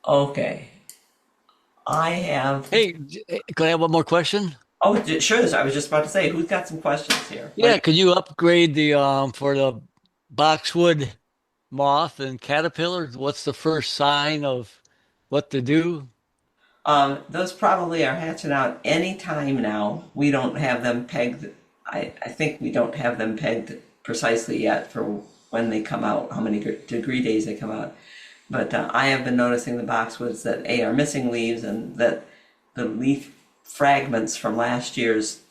Okay. I have. Hey, could I have one more question? Oh, sure. I was just about to say, who's got some questions here? What do Yeah, could you upgrade the for the boxwood moth and caterpillar? What's the first sign of what to do? those probably are hatching out any time now. We don't have them pegged. I think we don't have them pegged precisely yet for when they come out, how many degree days they come out. But I have been noticing the boxwoods that A are missing leaves and that the leaf fragments from last year's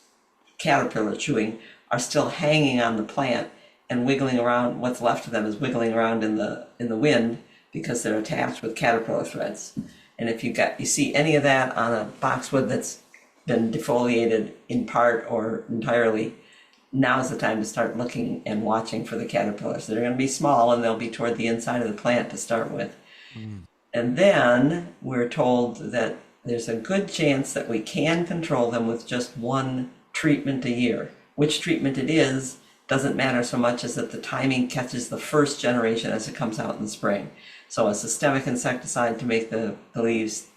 caterpillar chewing are still hanging on the plant and wiggling around. What's left of them is wiggling around in the wind because they're attached with caterpillar threads. And if you see any of that on a boxwood that's been defoliated in part or entirely, now's the time to start looking and watching for the caterpillars. They're going to be small and they'll be toward the inside of the plant to start with. Mm. And then we're told that there's a good chance that we can control them with just one treatment a year. Which treatment it is doesn't matter so much as that the timing catches the first generation as it comes out in the spring. So a systemic insecticide to make the leaves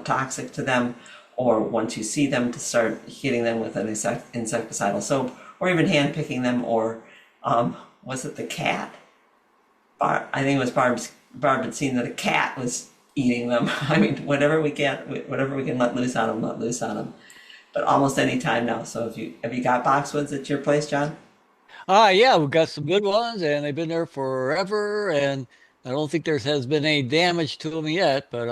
toxic to them, or once you see them to start hitting them with an insecticidal soap, or even hand picking them, or was it the cat? I think it was Barb had seen that a cat was eating them. I mean, whatever we can let loose on them, let loose on them. But almost any time now. So if you have you got boxwoods at your place, John? Yeah, we've got some good ones, and they've been there forever, and I don't think there has been any damage to them yet. But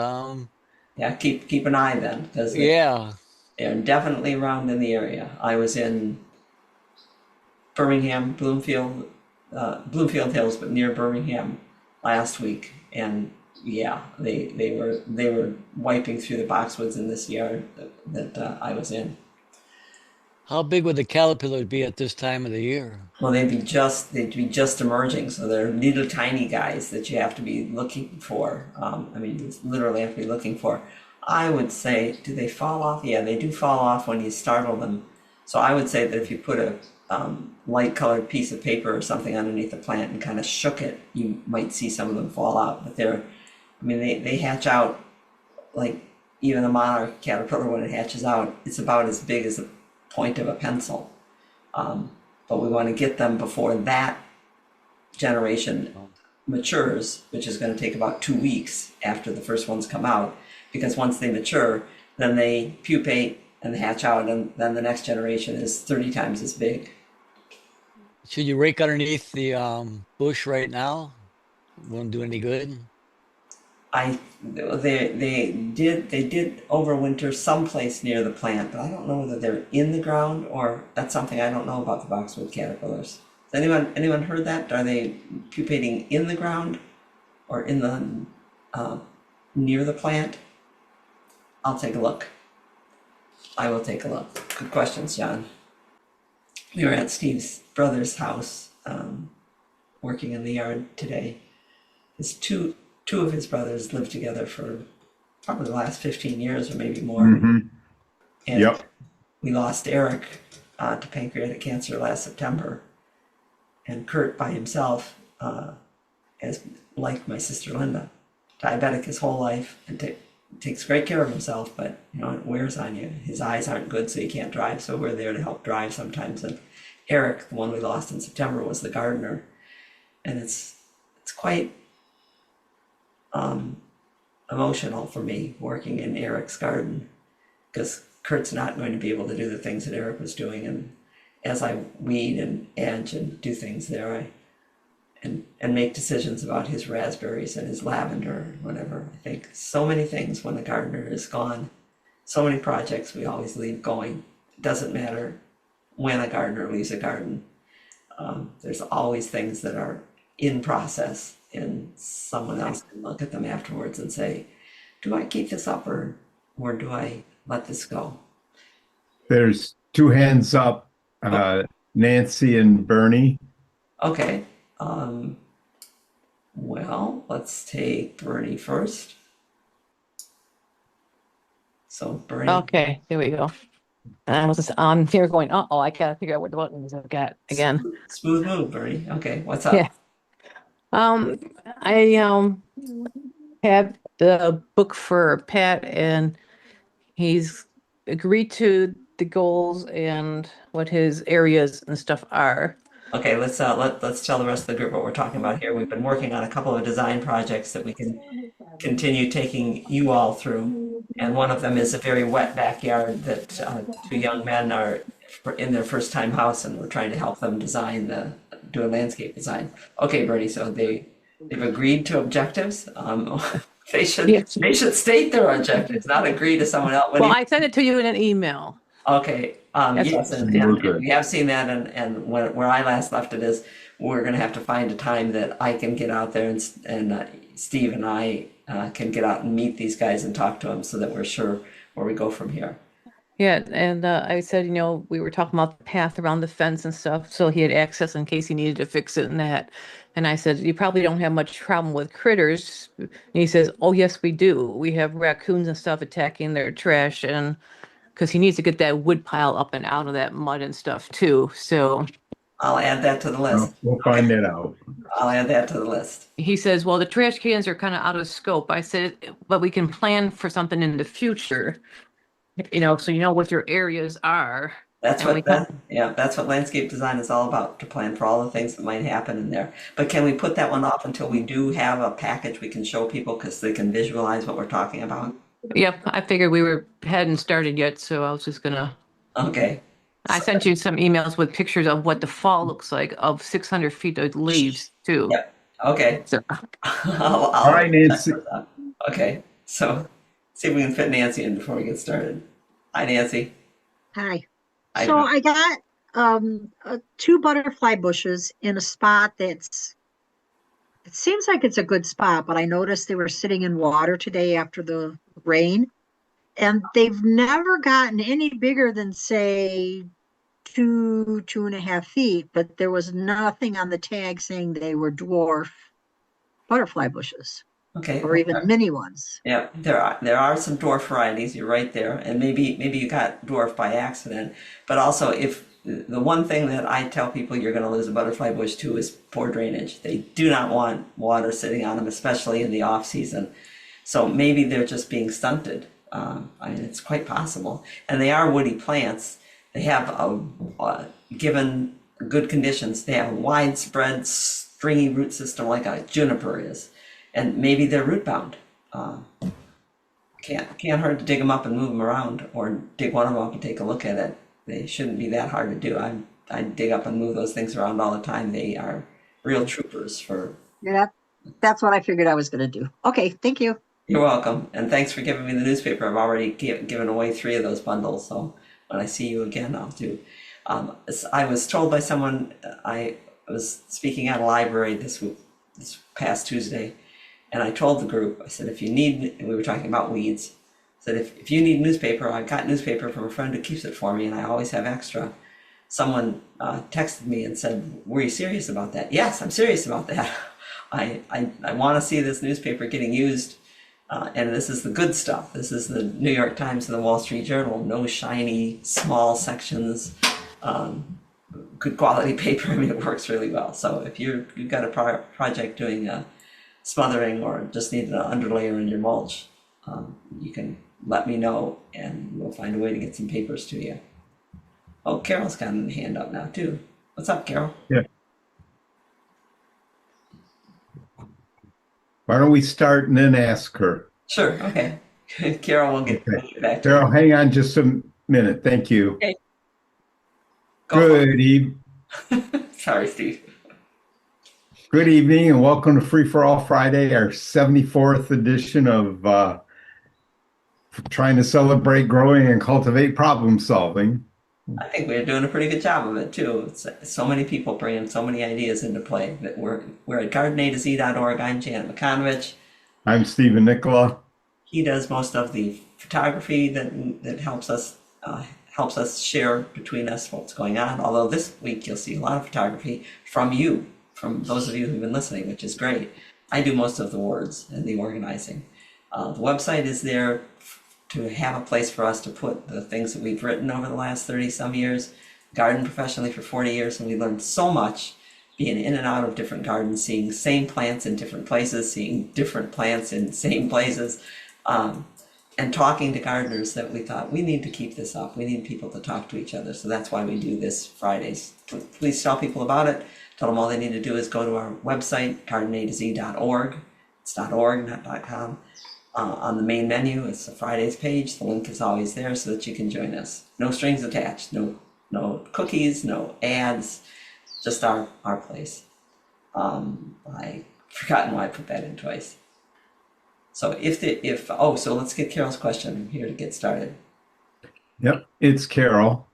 Yeah, keep an eye then, because yeah. they're definitely around in the area. I was in Birmingham, Bloomfield Hills, but near Birmingham last week, and yeah, they were wiping through the boxwoods in this yard that I was in. How big would the caterpillar be at this time of the year? Well, they'd be just emerging, so they're little tiny guys that you have to be looking for. I mean, you literally have to be looking for. I would say, do they fall off? Yeah, they do fall off when you startle them. So I would say that if you put a light colored piece of paper or something underneath the plant and kind of shook it, you might see some of them fall out. But I mean, they hatch out like even a monarch caterpillar when it hatches out, it's about as big as the point of a pencil. Um, but we want to get them before that generation Oh. matures, which is going to take about 2 weeks after the first ones come out, because once they mature, then they pupate and hatch out, and then the next generation is 30 times as big. Should you rake underneath the bush right now? Won't do any good. They did overwinter someplace near the plant, but I don't know whether they're in the ground or that's something I don't know about the boxwood caterpillars. Has anyone heard that? Are they pupating in the ground or in the uh, near the plant? I'll take a look. I will take a look. Good questions, John. We were at Steve's brother's house, working in the yard today. His two of his brothers lived together for probably the last 15 years or maybe more. Hmm. And Yep. we lost Eric to pancreatic cancer last September. And Kurt by himself, as like my sister Linda, diabetic his whole life and takes great care of himself, but it wears on you. His eyes aren't good, so he can't drive. So we're there to help drive sometimes. And Eric, the one we lost in September, was the gardener, and it's quite um, emotional for me working in Eric's garden because Kurt's not going to be able to do the things that Eric was doing. And as I weed and edge and do things there, and make decisions about his raspberries and his lavender and whatever. I think so many things when the gardener is gone, so many projects we always leave going. It doesn't matter when a gardener leaves a garden. There's always things that are in process, and someone else can look at them afterwards and say, "Do I keep this up or do I let this go?" There's two hands up, Oh, Nancy and Bernie. okay. Well, let's take Bernie first. So Bernie, Okay, here we go. And I was just on here going, uh-oh, I gotta figure out what the buttons I've got again. smooth move, Bernie. Okay, what's Yeah. up? I had the book for Pat, and he's agreed to the goals and what his areas and stuff are. Okay, let's tell the rest of the group what we're talking about here. We've been working on a couple of design projects that we can continue taking you all through. And one of them is a very wet backyard that two young men are in their first time house, and we're trying to help them do a landscape design. Okay, Bernie, so they've agreed to objectives. Yes. They should state their objectives, not agree to someone else. Well, I sent it to you in an email. Okay, That's yes, what- and we have seen that, and where I last left it is, we're gonna have to find a time that I can get out there and Steve and I can get out and meet these guys and talk to them so that we're sure where we go from here. Yeah, and I said, we were talking about the path around the fence and stuff, so he had access in case he needed to fix it and that. And I said, you probably don't have much problem with critters. And he says, oh, yes, we do. We have raccoons and stuff attacking their trash, and because he needs to get that wood pile up and out of that mud and stuff too. So I'll add that to the list. We'll find it out. I'll add that to the list. he says, well, the trash cans are kind of out of scope. I said, but we can plan for something in the future, so you know what your areas are. That's And we that's what landscape design is all about, to plan for all the things that might happen in there. But can we put that one off until we do have a package we can show people because they can visualize what we're talking about? Yep, I figured hadn't started yet, so I was just gonna. Okay. I sent you some emails with pictures of what the fall looks like of 600 feet of leaves too. Yep. Okay. So, All right, Nancy. Okay, so see if we can fit Nancy in before we get started. Hi, Nancy. Hi. Hi. So I got two butterfly bushes in a spot it seems like it's a good spot, but I noticed they were sitting in water today after the rain, and they've never gotten any bigger than, say, 2.5 feet, but there was nothing on the tag saying they were dwarf butterfly bushes Okay. or even mini ones. Yeah, there are some dwarf varieties. You're right there, and maybe you got dwarf by accident. But also, if the one thing that I tell people you're going to lose a butterfly bush to is poor drainage. They do not want water sitting on them, especially in the off season. So maybe they're just being stunted. I mean, it's quite possible. And they are woody plants. They have given good conditions, they have a widespread stringy root system like a juniper is. And maybe they're root bound. Can't hurt to dig them up and move them around, or dig one of them up and take a look at it. They shouldn't be that hard to do. I dig up and move those things around all the time. They are real troopers for. Yeah, that's what I figured I was going to do. Okay, thank you. You're welcome, and thanks for giving me the newspaper. I've already given away 3 of those bundles, so when I see you again, I'll do. I was told by someone, I was speaking at a library this past Tuesday, and I told the group, I said, if you need, and we were talking about weeds, I said, if you need newspaper, I've got newspaper from a friend who keeps it for me, and I always have extra. Someone texted me and said, were you serious about that? Yes, I'm serious about that. I want to see this newspaper getting used, and this is the good stuff. This is the New York Times and the Wall Street Journal. No shiny, small sections, good quality paper. I mean, it works really well. So if you've got a project doing smothering or just need an underlayer in your mulch, you can let me know and we'll find a way to get some papers to you. Oh, Carol's got a hand up now too. What's up, Carol? Yeah. Why don't we start and then ask her? Sure, okay. Carol, we'll get back to Carol, hang on just a minute. Thank you. Okay. Good evening. Sorry, Steve. Good evening and welcome to Free4All Friday, our 74th edition of trying to celebrate growing and cultivate problem solving. I think we're doing a pretty good job of it too. It's so many people bringing so many ideas into play. That we're at gardenaz.org. I'm Janet McConovich. I'm Stephen Nicola. He does most of the photography that helps us share between us what's going on. Although this week you'll see a lot of photography from you, from those of you who've been listening, which is great. I do most of the words and the organizing. The website is there to have a place for us to put the things that we've written over the last 30 some years. Gardened professionally for 40 years, and we learned so much being in and out of different gardens, seeing same plants in different places, seeing different plants in same places, and talking to gardeners that we thought we need to keep this up. We need people to talk to each other. So that's why we do this Fridays. Please tell people about it. Tell them all they need to do is go to our website, gardenatoz.org. It's .org, not .com. On the main menu, it's the Fridays page. The link is always there so that you can join us. No strings attached, no cookies, no ads, just our place. I forgotten why I put that in twice. So so let's get Carol's question here to get started. Yep, it's Carol.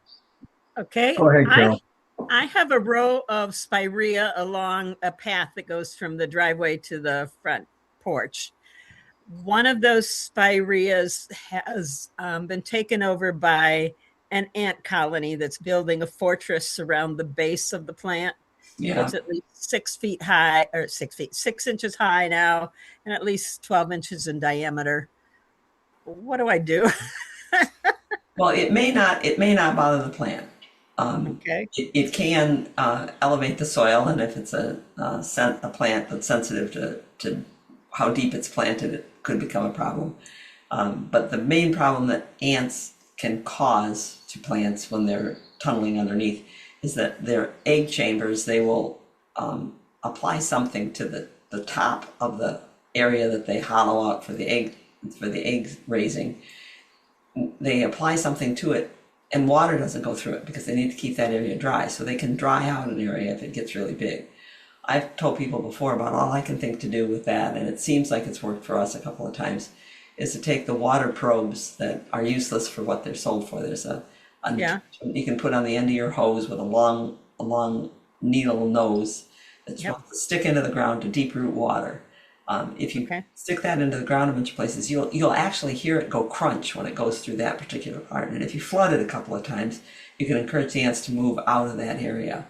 Okay. Go ahead, Carol. I have a row of spirea along a path that goes from the driveway to the front porch. One of those spireas has been taken over by an ant colony that's building a fortress around the base of the plant. Yeah. It's at least 6 feet high, or 6 inches high now, and at least 12 inches in diameter. What do I do? Well, it may not bother the plant. Okay. It can elevate the soil, and if it's a plant that's sensitive to how deep it's planted, it could become a problem. But the main problem that ants can cause to plants when they're tunneling underneath is that their egg chambers, they will apply something to the top of the area that they hollow out for the egg raising. They apply something to it, and water doesn't go through it because they need to keep that area dry, so they can dry out an area if it gets really big. I've told people before about all I can think to do with that, and it seems like it's worked for us a couple of times, is to take the water probes that are useless for what they're sold for. There's you can put on the end of your hose with a long needle nose that's supposed to stick into the ground to deep root water. If you stick that into the ground a bunch of places, you'll actually hear it go crunch when it goes through that particular part. And if you flood it a couple of times, you can encourage the ants to move out of that area.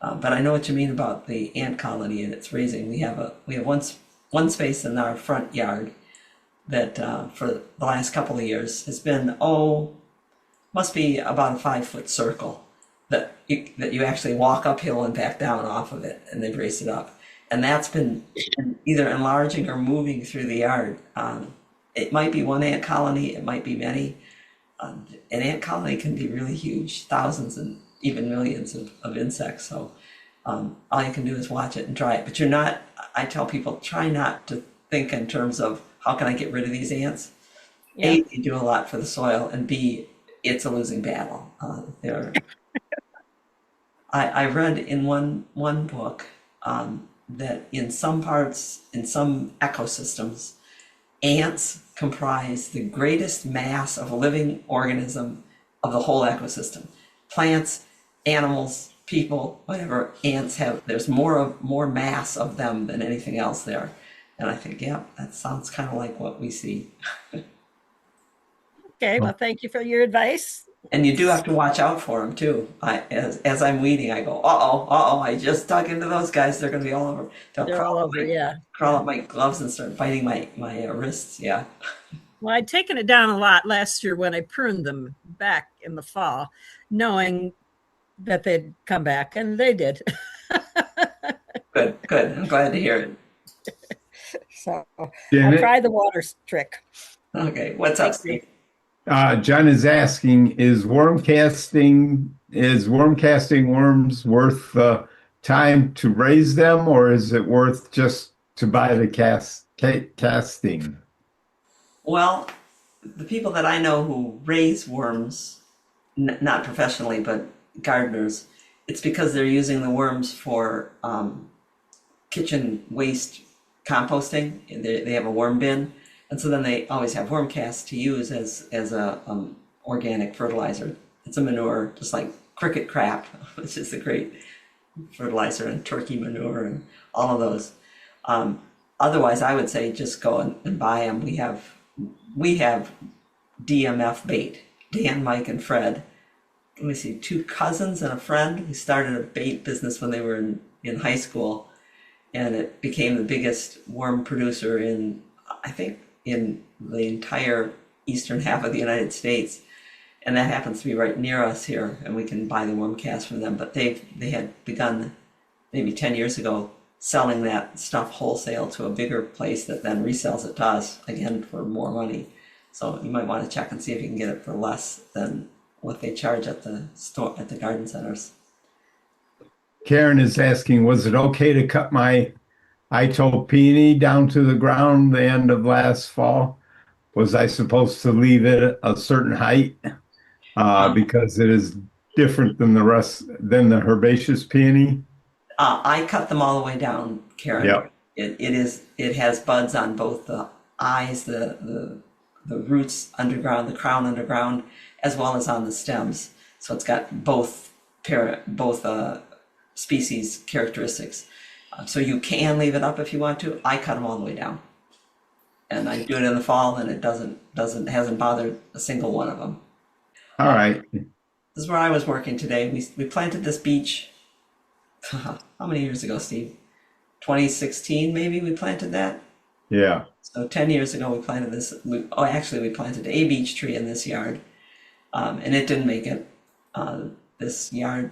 But I know what you mean about the ant colony and its raising. We have one space in our front yard that for the last couple of years has been must be about a 5-foot circle that you actually walk uphill and back down off of it, and they've raised it up. And that's been either enlarging or moving through the yard. It might be one ant colony, it might be many. An ant colony can be really huge, thousands and even millions of insects. So all you can do is watch it and try it. But I tell people, try not to think in terms of how can I get rid of these ants? Yeah. A, they do a lot for the soil, and B, it's a losing battle. I read in one book that in some ecosystems, ants comprise the greatest mass of a living organism of the whole ecosystem. Plants, animals, people, whatever, ants there's more mass of them than anything else there. And I think, yeah, that sounds kind of like what we see. Okay, well, thank you for your advice. And you do have to watch out for them too. As I'm weeding, I go, I just dug into those guys. They're going to be all over. They're all over, crawl up my gloves and start biting my wrists. Yeah. Well, I'd taken it down a lot last year when I pruned them back in the fall, knowing that they'd come back, and they did. Good. I'm glad to hear it. So I'll try the water trick. Okay, what's up, Steve? John is asking, is worm casting worms worth the time to raise them, or is it worth just to buy the casting? Well, the people that I know who raise worms, not professionally, but gardeners, it's because they're using the worms for kitchen waste composting. They have a worm bin. And so then they always have worm casts to use as a organic fertilizer. It's a manure, just like cricket crap, which is a great fertilizer, and turkey manure and all of those. Otherwise, I would say just go and buy them. We have DMF bait. Dan, Mike, and Fred. Let me see, 2 cousins and a friend who started a bait business when they were in high school, and it became the biggest worm producer in the entire eastern half of the United States. And that happens to be right near us here, and we can buy the worm cast from them. But they had begun maybe 10 years ago, selling that stuff wholesale to a bigger place that then resells it to us, again, for more money. So you might want to check and see if you can get it for less than what they charge at the store, at the garden centers. Karen is asking, was it okay to cut my I-told peony down to the ground the end of last fall? Was I supposed to leave it a certain height? Because it is different than the herbaceous peony. I cut them all the way down, Karen. Yep. It has buds on both the eyes, the roots underground, the crown underground, as well as on the stems. So it's got both species characteristics. So you can leave it up if you want to. I cut them all the way down, and I do it in the fall, and it hasn't bothered a single one of them. All right. This is where I was working today. We planted this beech. How many years ago, Steve? 2016, maybe we planted that. Yeah. So 10 years ago, we planted this. We planted a beech tree in this yard, and it didn't make it. This yard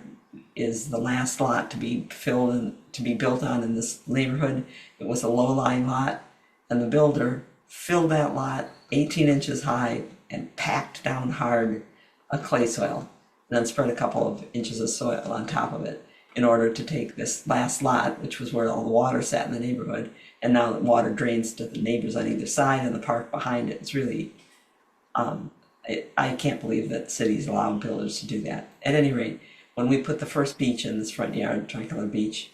is the last lot to be filled and to be built on in this neighborhood. It was a low-lying lot, and the builder filled that lot 18 inches high and packed down hard a clay soil, and then spread a couple of inches of soil on top of it in order to take this last lot, which was where all the water sat in the neighborhood, and now the water drains to the neighbors on either side and the park behind it. It's really, I can't believe that cities allow builders to do that. At any rate, when we put the first beech in this front yard, tricolor beech,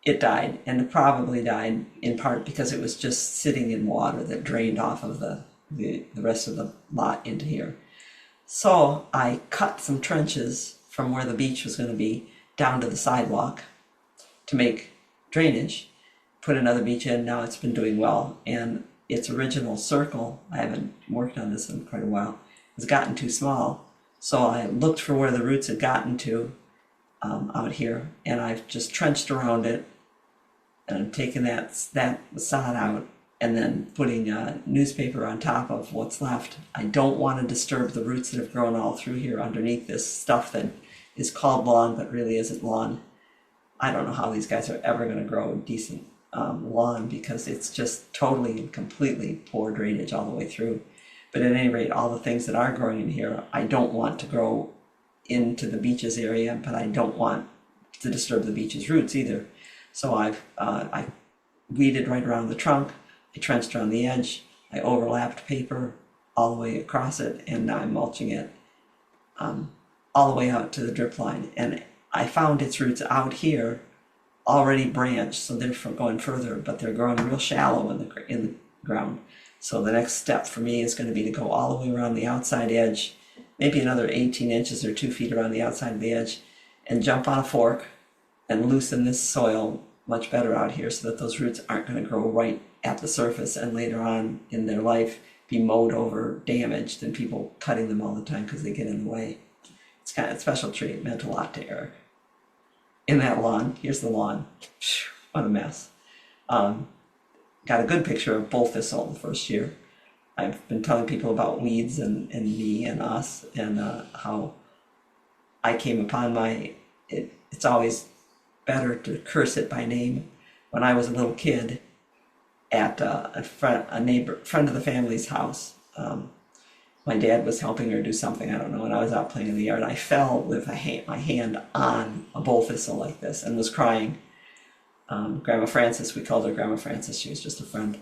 it died, and it probably died in part because it was just sitting in water that drained off of the rest of the lot into here. So I cut some trenches from where the beech was going to be down to the sidewalk to make drainage, put another beech in. Now it's been doing well, and its original circle, I haven't worked on this in quite a while, has gotten too small. So I looked for where the roots had gotten to out here, and I've just trenched around it, and I'm taking that sod out and then putting newspaper on top of what's left. I don't want to disturb the roots that have grown all through here underneath this stuff that is called lawn but really isn't lawn. I don't know how these guys are ever going to grow a decent lawn, because it's just totally and completely poor drainage all the way through. But at any rate, all the things that are growing in here, I don't want to grow into the beech's area, but I don't want to disturb the beech's roots either. So I weeded right around the trunk, I trenched around the edge, I overlapped paper all the way across it, and now I'm mulching it all the way out to the drip line. And I found its roots out here already branched, so they're going further, but they're growing real shallow in the ground. So the next step for me is going to be to go all the way around the outside edge, maybe another 18 inches or 2 feet around the outside of the edge, and jump on a fork and loosen this soil much better out here so that those roots aren't going to grow right at the surface and later on in their life be mowed over, damaged, and people cutting them all the time because they get in the way. It's kind of a special tree. It meant a lot to Eric. In that lawn, here's the lawn. What a mess. Got a good picture of bull thistle the first year. I've been telling people about weeds and me and us, and how I came upon it's always better to curse it by name. When I was a little kid at a friend of the family's house, my dad was helping her do something, I don't know, and I was out playing in the yard. I fell with my hand on a bull thistle like this and was crying. Grandma Frances, we called her Grandma Frances, she was just a friend.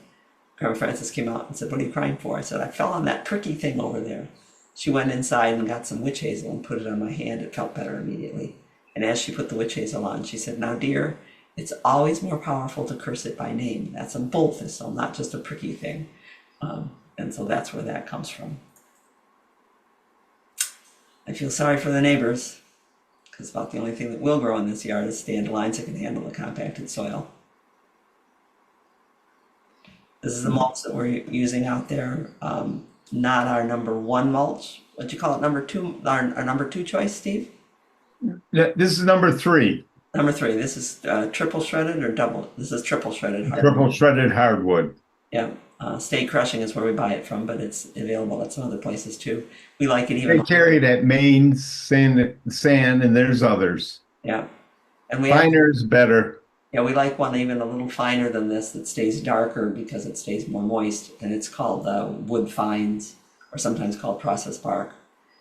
Grandma Frances came out and said, "What are you crying for?" I said, "I fell on that pricky thing over there." She went inside and got some witch hazel and put it on my hand. It felt better immediately. And as she put the witch hazel on, she said, "Now, dear, it's always more powerful to curse it by name. That's a bull thistle, not just a pricky thing." And so that's where that comes from. I feel sorry for the neighbors, because about the only thing that will grow in this yard is dandelions that can handle the compacted soil. This is the mulch that we're using out there, not our number one mulch. What'd you call it, number two? Our number two choice, Steve? Yeah, this is number 3. Number 3. This is triple shredded or double? This is triple shredded hardwood. Triple shredded hardwood. Yeah. State Crushing is where we buy it from, but it's available at some other places too. We like it They even. carry it at Maine, Sand, and there's others. Yeah. And we Finer's better. Yeah, we like one even a little finer than this that stays darker because it stays more moist, and it's called wood fines, or sometimes called processed bark.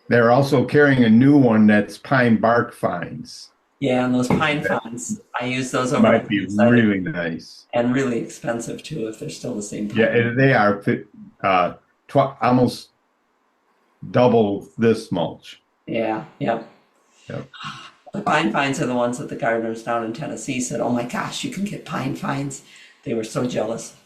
They're also carrying a new one that's pine bark fines. Yeah, and those pine fines, I use those over Might on be the inside really nice. and really expensive too if they're still the same Yeah, pine. they are almost double this mulch. Yeah, yep. Yep. The pine fines are the ones that the gardeners down in Tennessee said, "Oh my gosh, you can get pine fines." They were so jealous.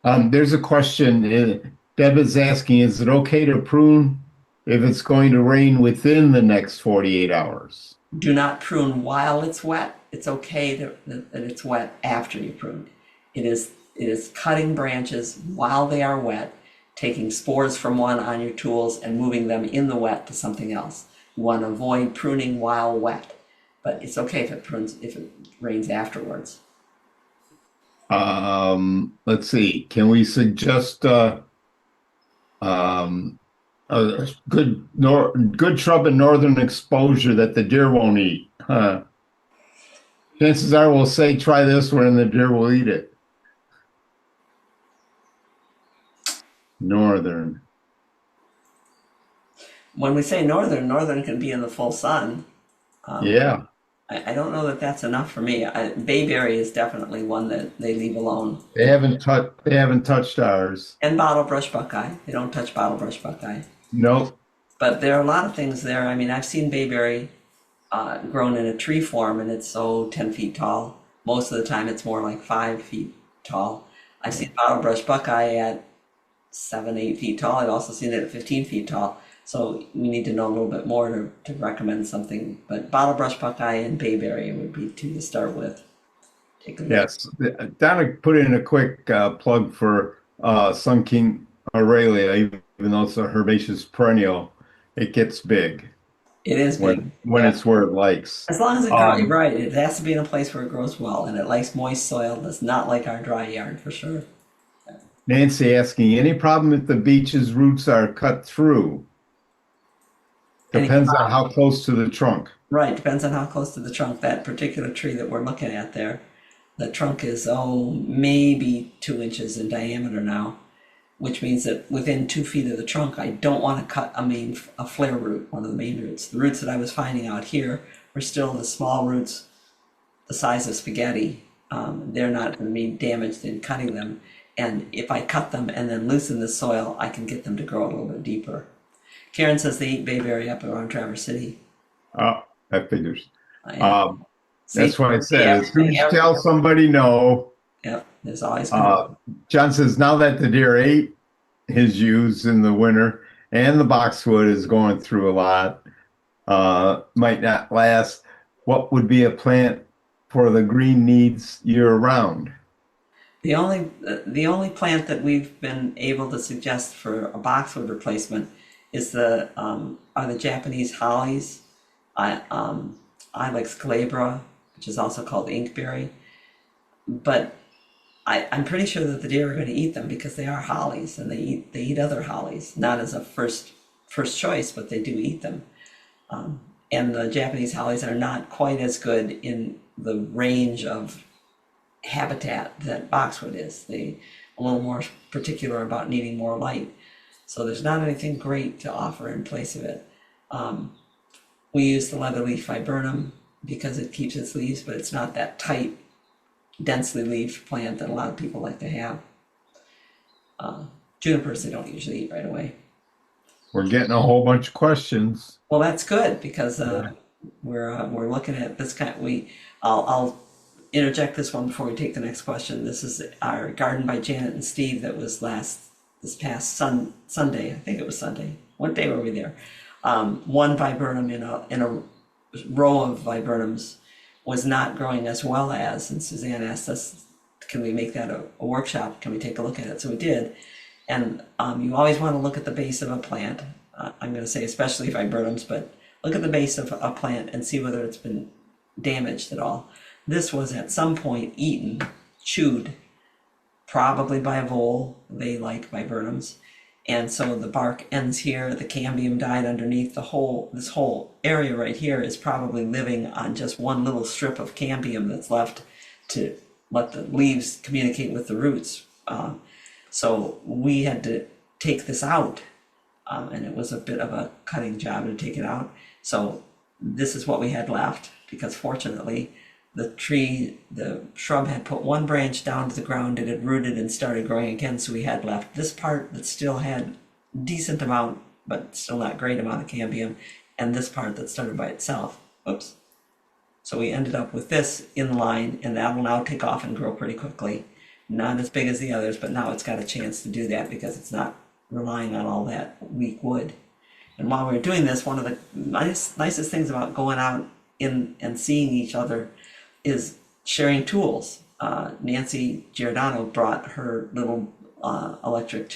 There's a question. Deb is asking, is it okay to prune if it's going to rain within the next 48 hours? Do not prune while it's wet. It's okay that it's wet after you prune. It is cutting branches while they are wet, taking spores from one on your tools and moving them in the wet to something else. You want to avoid pruning while wet, but it's okay if it rains afterwards. Let's see. Can we suggest a good shrub in northern exposure that the deer won't eat? Huh. Chances are we'll say try this one and the deer will eat it. Northern. When we say northern can be in the full sun. Yeah. I don't know that that's enough for me. Bayberry is definitely one that they leave alone. They haven't touched ours. And bottle brush buckeye. They don't touch bottle brush buckeye. Nope. But there are a lot of things there. I mean, I've seen bayberry grown in a tree form, and it's 10 feet tall. Most of the time, it's more like 5 feet tall. I've seen bottle brush buckeye at 7, 8 feet tall. I've also seen it at 15 feet tall. So we need to know a little bit more to recommend something. But bottle brush buckeye and bayberry would be two to start with. Take a look. Yes. Donna put in a quick plug for Sun King Aurelia, even though it's a herbaceous perennial, it gets big It is big. when it's where it likes. As long as it grows right, it has to be in a place where it grows well, and it likes moist soil. Does not like our dry yard for sure. Nancy asking, any problem if the beech's roots are cut through? Depends on how close to the trunk. Right, depends on how close to the trunk. That particular tree that we're looking at there, the trunk is maybe 2 inches in diameter now, which means that within 2 feet of the trunk, I don't want to cut a flare root, one of the main roots. The roots that I was finding out here were still the small roots, the size of spaghetti. They're not going to be damaged in cutting them. And if I cut them and then loosen the soil, I can get them to grow a little bit deeper. Karen says they eat bayberry up around Traverse City. Oh, that figures. See, That's why I said, as soon as you everything. tell somebody no. Yep, there's always John says, now that the deer ate his ewes in the winter and the boxwood is going through a lot, might not last, what would be a plant for the green needs year round? the only plant that we've been able to suggest for a boxwood replacement is are the Japanese hollies, Ilex glabra, which is also called inkberry. But I'm pretty sure that the deer are going to eat them because they are hollies, and they eat other hollies, not as a first choice, but they do eat them. And the Japanese hollies are not quite as good in the range of habitat that boxwood is. They a little more particular about needing more light. So there's not anything great to offer in place of it. We use the leatherleaf viburnum because it keeps its leaves, but it's not that tight, densely leaved plant that a lot of people like to have. Junipers they don't usually eat right away. We're getting a whole bunch of questions. Well, that's good because we're looking at this kind. I'll interject this one before we take the next question. This is our Garden by Janet and Steve that was this past Sunday. I think it was Sunday. What day were we there? One viburnum in a row of viburnums was not growing as well as, and Suzanne asked us, can we make that a workshop? Can we take a look at it? So we did. And you always want to look at the base of a plant. I'm going to say especially viburnums, but look at the base of a plant and see whether it's been damaged at all. This was at some point eaten, chewed, probably by a vole. They like viburnums. And so the bark ends here, the cambium died underneath. This whole area right here is probably living on just one little strip of cambium that's left to let the leaves communicate with the roots. So we had to take this out, and it was a bit of a cutting job to take it out. So this is what we had left, because fortunately the shrub had put one branch down to the ground, it had rooted and started growing again, so we had left this part that still had decent amount, but still not great amount of cambium, and this part that started by itself. Oops. So we ended up with this in line, and that will now take off and grow pretty quickly. Not as big as the others, but now it's got a chance to do that because it's not relying on all that weak wood. And while we were doing this, one of the nicest things about going out in and seeing each other is sharing tools. Nancy Giordano brought her little electric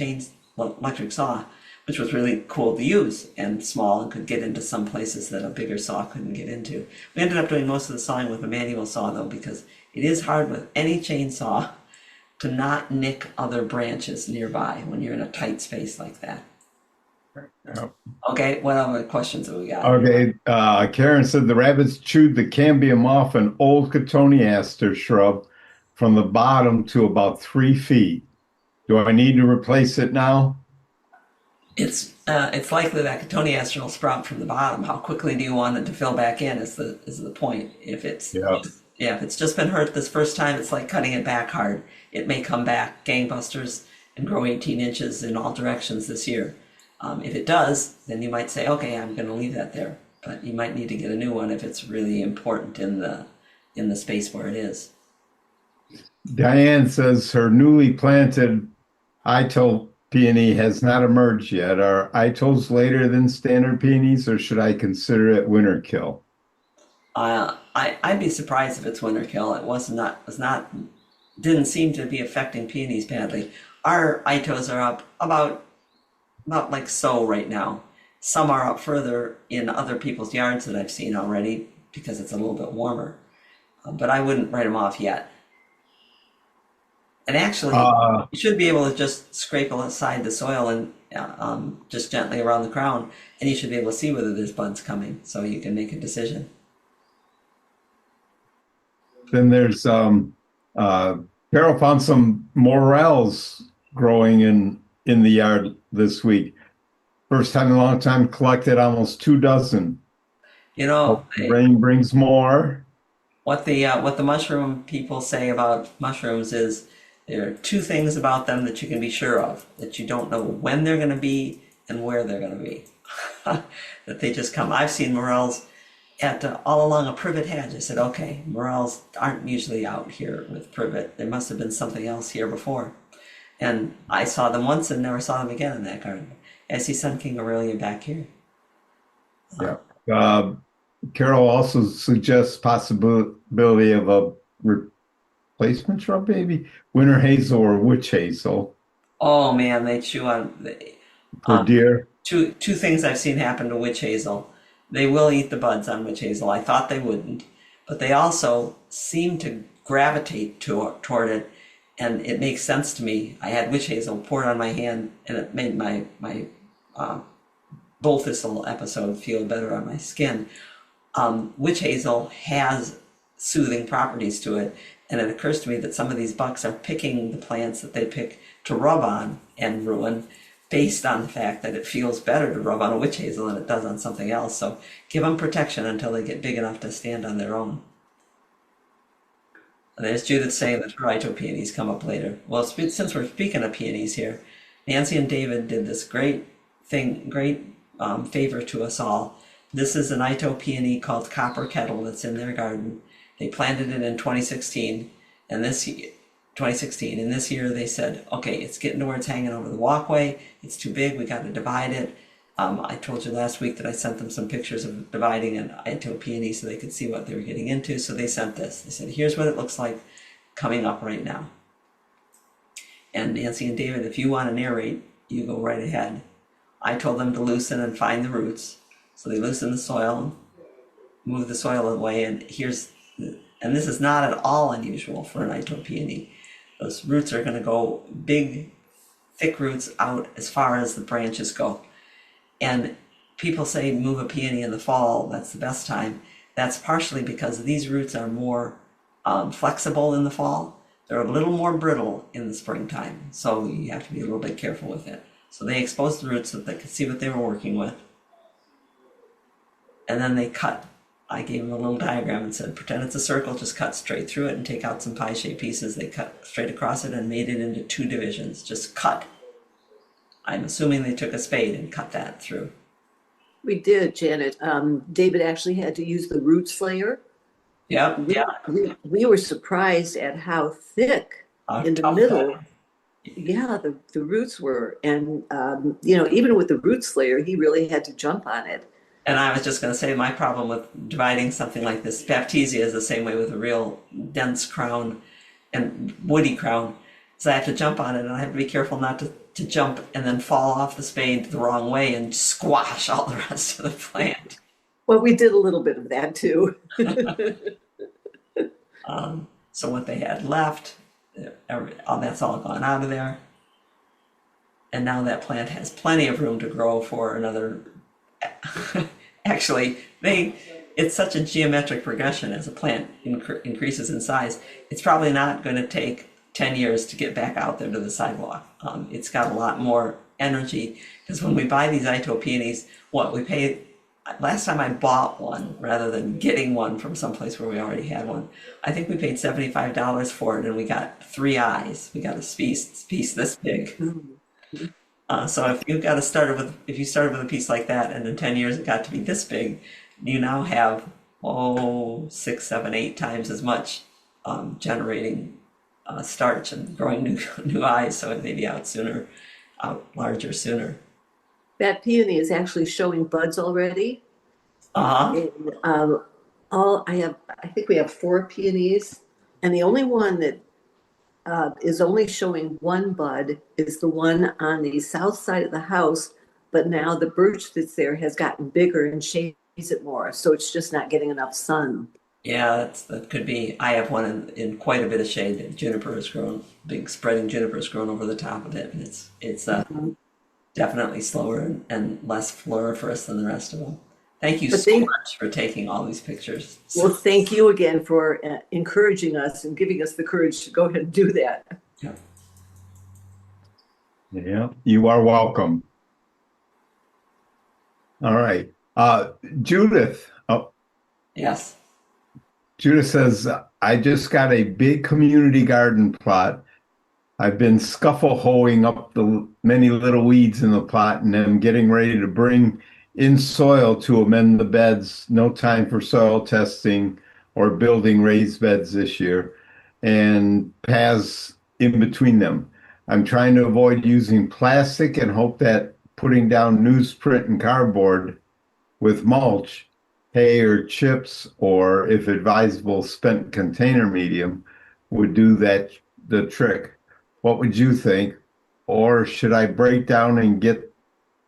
saw, which was really cool to use and small and could get into some places that a bigger saw couldn't get into. We ended up doing most of the sawing with a manual saw though, because it is hard with any chainsaw to not nick other branches nearby when you're in a tight space like that. Yep. Okay, what other questions have we got? Okay, Karen said the rabbits chewed the cambium off an old cotoneaster shrub from the bottom to about 3 feet. Do I need to replace it now? It's likely that cotoneaster will sprout from the bottom. How quickly do you want it to fill back in is the point. If it's if it's just been hurt this first time, it's like cutting it back hard. It may come back gangbusters and grow 18 inches in all directions this year. If it does, then you might say, okay, I'm going to leave that there. But you might need to get a new one if it's really important in the space where it is. Diane says her newly planted Ito peony has not emerged yet. Are Itos later than standard peonies, or should I consider it winter kill? I'd be surprised if it's winter kill. Didn't seem to be affecting peonies badly. Our Itos are up about like so right now. Some are up further in other people's yards that I've seen already because it's a little bit warmer. But I wouldn't write them off yet. And actually, you should be able to just scrape aside the soil and just gently around the crown, and you should be able to see whether there's buds coming, so you can make a decision. Then there's Carol found some morels growing in the yard this week. First time in a long time, collected almost 2 dozen. You know, Rain brings more. What the mushroom people say about mushrooms is there are 2 things about them that you can be sure of, that you don't know when they're going to be and where they're going to be. That they just come. I've seen morels all along a privet hedge. I said, okay, morels aren't usually out here with privet. There must have been something else here before. And I saw them once and never saw them again in that garden. I see Sun King Aurelia back here. Yeah. Carol also suggests possibility of a replacement shrub, maybe winter hazel or witch hazel. Oh man, they chew on for deer. Two things I've seen happen to witch hazel. They will eat the buds on witch hazel. I thought they wouldn't, but they also seem to gravitate toward it, and it makes sense to me. I had witch hazel poured on my hand, and it made my bull thistle episode feel better on my skin. Witch hazel has soothing properties to it, and it occurs to me that some of these bucks are picking the plants that they pick to rub on and ruin based on the fact that it feels better to rub on a witch hazel than it does on something else. So give them protection until they get big enough to stand on their own. And there's Judith saying that her Ito peonies come up later. Well, since we're speaking of peonies here, Nancy and David did this great favor to us all. This is an Ito peony called Copper Kettle that's in their garden. They planted it in 2016, and this year they said, okay, it's getting to where it's hanging over the walkway. It's too big. We got to divide it. I told you last week that I sent them some pictures of dividing an Ito peony so they could see what they were getting into. So they sent this. They said, here's what it looks like coming up right now. And Nancy and David, if you want to narrate, you go right ahead. I told them to loosen and find the roots. So they loosened the soil, moved the soil away, and this is not at all unusual for an Ito peony. Those roots are going to go big, thick roots out as far as the branches go. And people say move a peony in the fall, that's the best time. That's partially because these roots are more flexible in the fall. They're a little more brittle in the springtime, so you have to be a little bit careful with it. So they exposed the roots so that they could see what they were working with. And then they cut. I gave them a little diagram and said, pretend it's a circle, just cut straight through it and take out some pie-shaped pieces. They cut straight across it and made it into 2 divisions, just cut. I'm assuming they took a spade and cut that through. We did, Janet. David actually had to use the root slayer. Yep, yeah. We were surprised at how thick in the middle, the roots were. And, even with the root slayer, he really had to jump on it. And I was just going to say, my problem with dividing something like this, Baptisia is the same way with a real dense crown and woody crown. So I have to jump on it, and I have to be careful not to jump and then fall off the spade the wrong way and squash all the rest of the plant. Well, we did a little bit of that too. So what they had left, that's all gone out of there. And now that plant has plenty of room to grow for another. Actually, it's such a geometric progression as a plant increases in size. It's probably not going to take 10 years to get back out there to the sidewalk. It's got a lot more energy, because when we buy these Ito peonies, what we pay, last time I bought one rather than getting one from someplace where we already had one, I think we paid $75 for it, and we got 3 eyes. We got a piece this big. So if you started with a piece like that, and in 10 years it got to be this big, you now have 6, 7, 8 times as much generating starch and growing new eyes, so it may be out larger sooner. That peony is actually showing buds already. Uh-huh. And, I think we have 4 peonies, and the only one that is only showing 1 bud is the one on the south side of the house, but now the birch that's there has gotten bigger and shades it more, so it's just not getting enough sun. Yeah, that could be. I have one in quite a bit of shade. Juniper has grown, big spreading juniper has grown over the top of it, and it's definitely slower and less floriferous than the rest of them. Thank you so much for taking all these pictures. Well, thank you again for encouraging us and giving us the courage to go ahead and do that. Yeah, you are welcome. All right. Judith. Oh, yes. Judith says, I just got a big community garden plot. I've been scuffle hoeing up the many little weeds in the plot, and I'm getting ready to bring in soil to amend the beds. No time for soil testing or building raised beds this year, and paths in between them. I'm trying to avoid using plastic and hope that putting down newsprint and cardboard with mulch, hay or chips, or if advisable, spent container medium would do the trick. What would you think? Or should I break down and get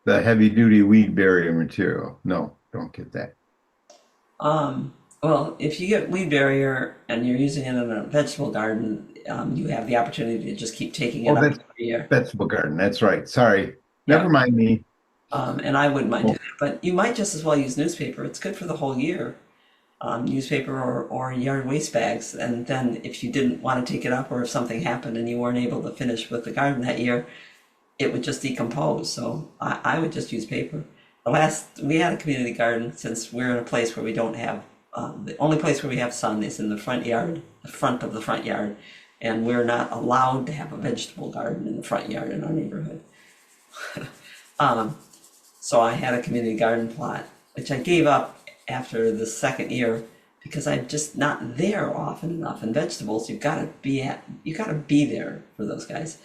the heavy duty weed barrier material? No, don't get that. Well, if you get weed barrier and you're using it in a vegetable garden, you have the opportunity to just keep taking it up every year. Vegetable garden, that's right. Sorry. Never mind me. And I wouldn't mind doing that, but you might just as well use newspaper. It's good for the whole year. Newspaper or yard waste bags. And then if you didn't want to take it up, or if something happened and you weren't able to finish with the garden that year, it would just decompose. So I would just use paper. We had a community garden, since we're in a place where we don't have, the only place where we have sun is in the front of the front yard. And we're not allowed to have a vegetable garden in the front yard in our neighborhood. So I had a community garden plot, which I gave up after the second year because I'm just not there often enough. In vegetables, you gotta be there for those guys.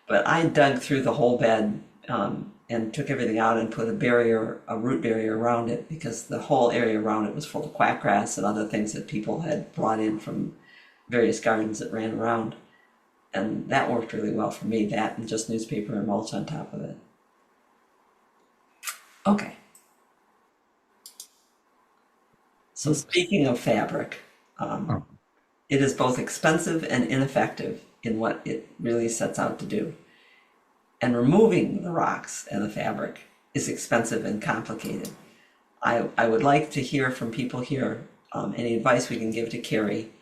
But I dug through the whole bed and took everything out and put a root barrier around it, because the whole area around it was full of quackgrass and other things that people had brought in from various gardens that ran around. And that worked really well for me, that and just newspaper and mulch on top of it. Okay. So speaking of fabric, it is both expensive and ineffective in what it really sets out to do. And removing the rocks and the fabric is expensive and complicated. I would like to hear from people here, any advice we can give to Carrie,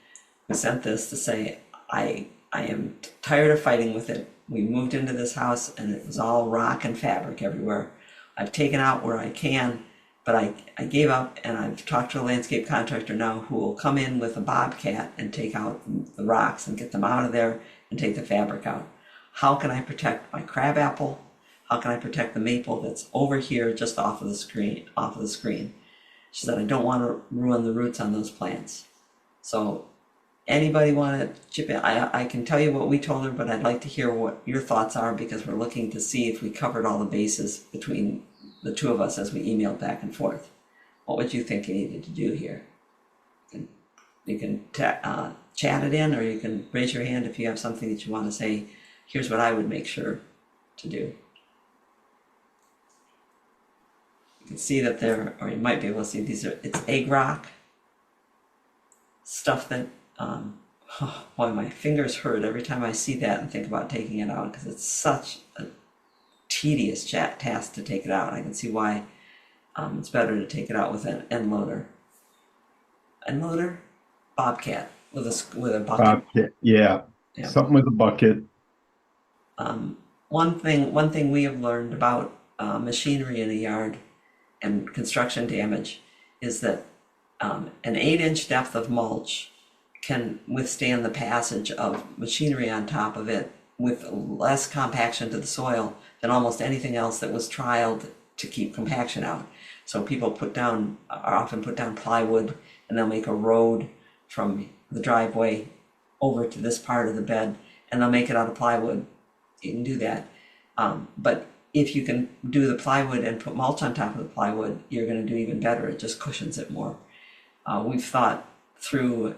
who sent this, to say, I am tired of fighting with it. We moved into this house and it was all rock and fabric everywhere. I've taken out where I can, but I gave up, and I've talked to a landscape contractor now who will come in with a bobcat and take out the rocks and get them out of there and take the fabric out. How can I protect my crabapple? How can I protect the maple that's over here just off of the screen? She said, I don't want to ruin the roots on those plants. So anybody want to chip in? I can tell you what we told her, but I'd like to hear what your thoughts are, because we're looking to see if we covered all the bases between the two of us as we emailed back and forth. What would you think you needed to do here? You can chat it in, or you can raise your hand if you have something that you want to say. Here's what I would make sure to do. You can see that there, or you might be able to see it's egg rock, stuff that, oh boy, my fingers hurt every time I see that and think about taking it out, because it's such a tedious task to take it out. I can see why it's better to take it out with an end loader. End loader? Bobcat with a bucket. Bobcat, yeah. Something with a bucket. One thing we have learned about machinery in a yard and construction damage is that an 8-inch depth of mulch can withstand the passage of machinery on top of it with less compaction to the soil than almost anything else that was trialed to keep compaction out. So people often put down plywood, and they'll make a road from the driveway over to this part of the bed, and they'll make it out of plywood. You can do that. But if you can do the plywood and put mulch on top of the plywood, you're going to do even better. It just cushions it more. We've thought through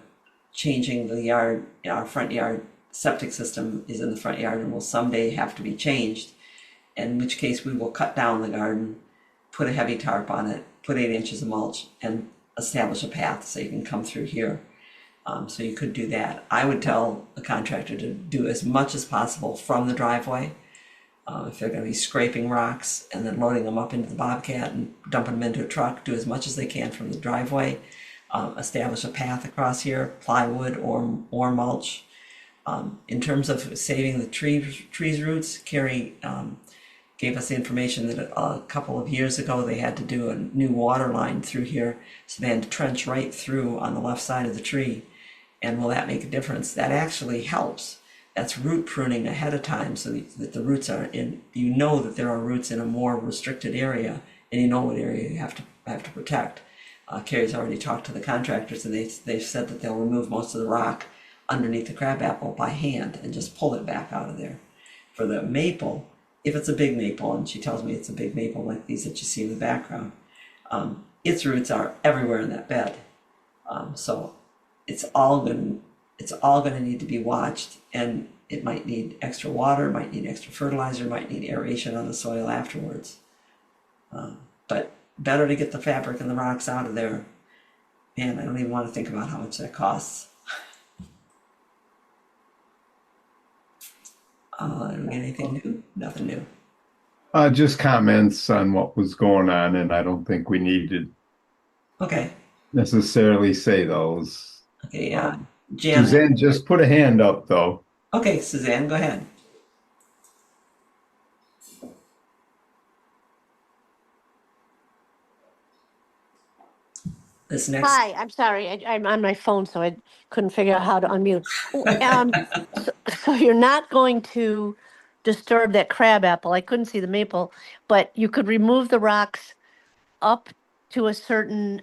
changing the yard. Our front yard septic system is in the front yard and will someday have to be changed, in which case we will cut down the garden, put a heavy tarp on it, put 8 inches of mulch, and establish a path so you can come through here. So you could do that. I would tell the contractor to do as much as possible from the driveway. If they're going to be scraping rocks and then loading them up into the Bobcat and dumping them into a truck, do as much as they can from the driveway. Establish a path across here, plywood or mulch. In terms of saving the trees roots, Carrie gave us the information that a couple of years ago they had to do a new water line through here, so they had to trench right through on the left side of the tree. And will that make a difference? That actually helps. That's root pruning ahead of time, so that the roots are in. You know that there are roots in a more restricted area, and you know what area you have to protect. Carrie's already talked to the contractors, and they've said that they'll remove most of the rock underneath the crabapple by hand and just pull it back out of there. For the maple, if it's a big maple, and she tells me it's a big maple like these that you see in the background, its roots are everywhere in that bed. So it's all going to need to be watched, and it might need extra water, might need extra fertilizer, might need aeration on the soil afterwards. But better to get the fabric and the rocks out of there. Man, I don't even want to think about how much that costs. Did we get anything new? Nothing new. Just comments on what was going on, and I don't think we need to Okay. necessarily say those. Okay, Jan. Suzanne just put a hand up, though. Okay, Suzanne, go ahead. This next. Hi, I'm sorry. I'm on my phone, so I couldn't figure out how to unmute. So you're not going to disturb that crabapple. I couldn't see the maple, but you could remove the rocks up to a certain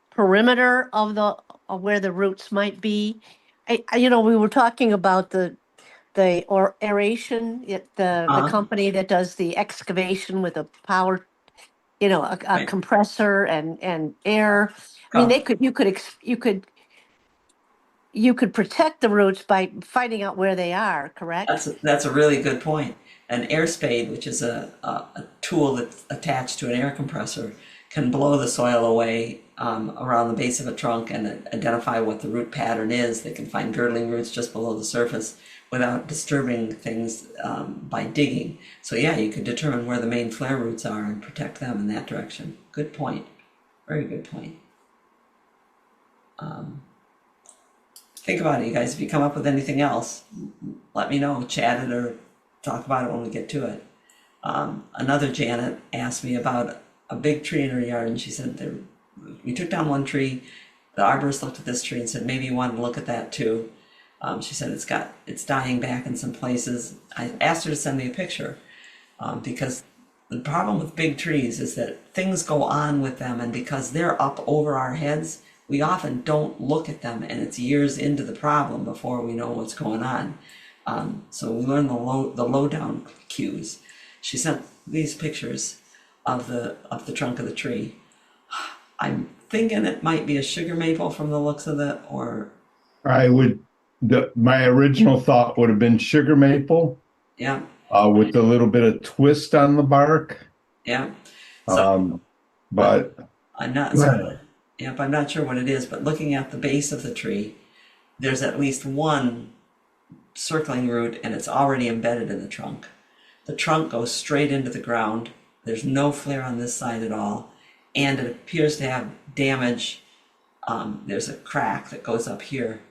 perimeter of where the roots might be. We were talking about the aeration, the company that does the excavation with a power, a Right. compressor and air. I mean, you could protect the roots by finding out where they are, correct? That's a really good point. An air spade, which is a tool that's attached to an air compressor, can blow the soil away around the base of a trunk and identify what the root pattern is. They can find girdling roots just below the surface. without disturbing things by digging. So yeah, you could determine where the main flare roots are and protect them in that direction. Good point. Very good point. Think about it, you guys. If you come up with anything else, let me know, chat it or talk about it when we get to it. Another Janet asked me about a big tree in her yard, and she said, we took down one tree. The arborist looked at this tree and said, maybe you want to look at that too. She said it's dying back in some places. I asked her to send me a picture because the problem with big trees is that things go on with them, and because they're up over our heads, we often don't look at them, and it's years into the problem before we know what's going on. So we learn the lowdown cues. She sent these pictures of the trunk of the tree. I'm thinking it might be a sugar maple from the looks of it, or my original thought would have been sugar maple. Yeah. With a little bit of twist on the bark. Yeah. So, but I'm not sure. Yep, I'm not sure what it is, but looking at the base of the tree, there's at least one circling root, and it's already embedded in the trunk. The trunk goes straight into the ground. There's no flare on this side at all, and it appears to have damage. There's a crack that goes up here,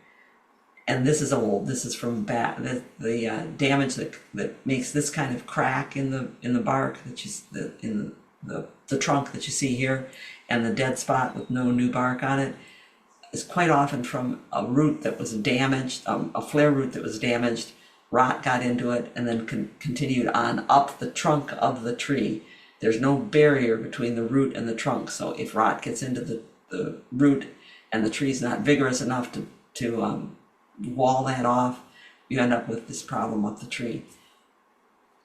and this is old. This is from the damage that makes this kind of crack in the bark that in the trunk that you see here, and the dead spot with no new bark on it is quite often from a root that was damaged, a flare root that was damaged. Rot got into it and then continued on up the trunk of the tree. There's no barrier between the root and the trunk, so if rot gets into the root and the tree's not vigorous enough to wall that off, you end up with this problem up the tree.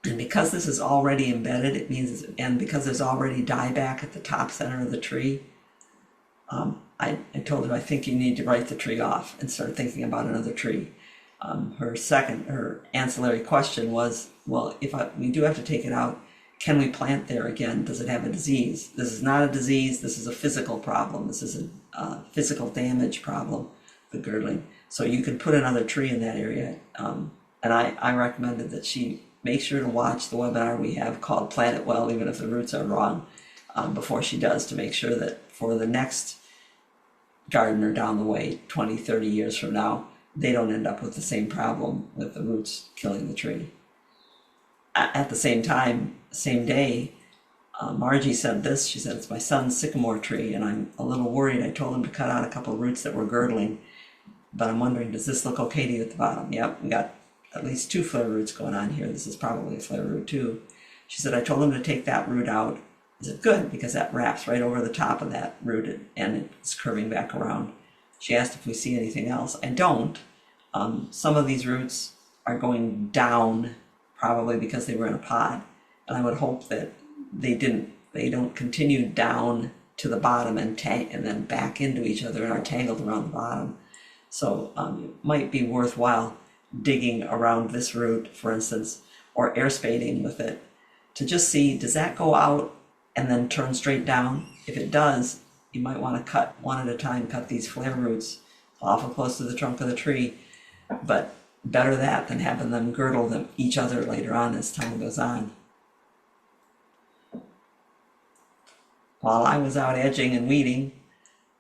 And because this is already embedded, it means, and because there's already dieback at the top center of the tree, I told her, I think you need to write the tree off and start thinking about another tree. Her ancillary question was, well, if we do have to take it out, can we plant there again? Does it have a disease? This is not a disease. This is a physical problem. This is a physical damage problem, the girdling. So you can put another tree in that area. And I recommended that she make sure to watch the webinar we have called Plant It Well, even if the roots are wrong, before she does, to make sure that for the next gardener down the way, 20, 30 years from now, they don't end up with the same problem with the roots killing the tree. At the same time, same day, Margie said this. She said, it's my son's sycamore tree, and I'm a little worried. I told him to cut out a couple of roots that were girdling, but I'm wondering, does this look okay to you at the bottom? Yep, we got at least 2 flare roots going on here. This is probably a flare root too. She said, I told him to take that root out. I said, good, because that wraps right over the top of that root and it's curving back around. She asked if we see anything else. I don't. Some of these roots are going down, probably because they were in a pot. And I would hope that they don't continue down to the bottom and then back into each other and are tangled around the bottom. So it might be worthwhile digging around this root, for instance, or air spading with it to just see, does that go out and then turn straight down? If it does, you might want to cut one at a time, cut these flare roots awful close to the trunk of the tree, but better that than having them girdle each other later on as time goes on. While I was out edging and weeding,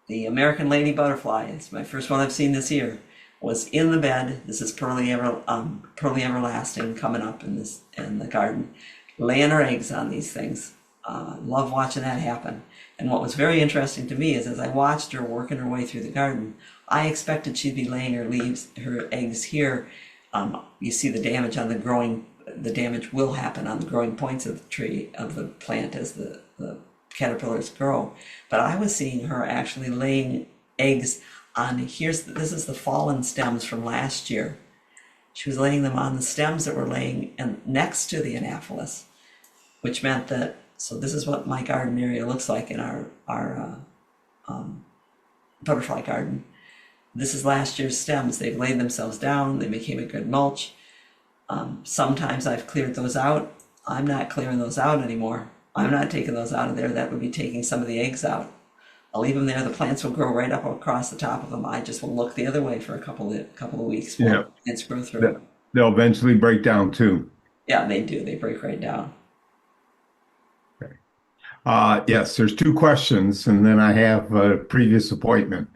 the American lady butterfly, it's my first one I've seen this year, was in the bed. This is Pearly Everlasting coming up in the garden, laying her eggs on these things. Love watching that happen. And what was very interesting to me is as I watched her working her way through the garden, I expected she'd be laying her eggs here. You see the damage on the damage will happen on the growing points of the tree, of the plant as the caterpillars grow. But I was seeing her actually laying eggs on, this is the fallen stems from last year. She was laying them on the stems that were laying next to the Anopheles, which meant that, so this is what my garden area looks like in our butterfly garden. This is last year's stems. They've laid themselves down. They became a good mulch. Sometimes I've cleared those out. I'm not clearing those out anymore. I'm not taking those out of there. That would be taking some of the eggs out. I'll leave them there. The plants will grow right up across the top of them. I just will look the other way for a couple of weeks while plants grow through. they'll eventually break down too. Yeah, they do. They break right down. Yes, there's two questions, and then I have a previous appointment.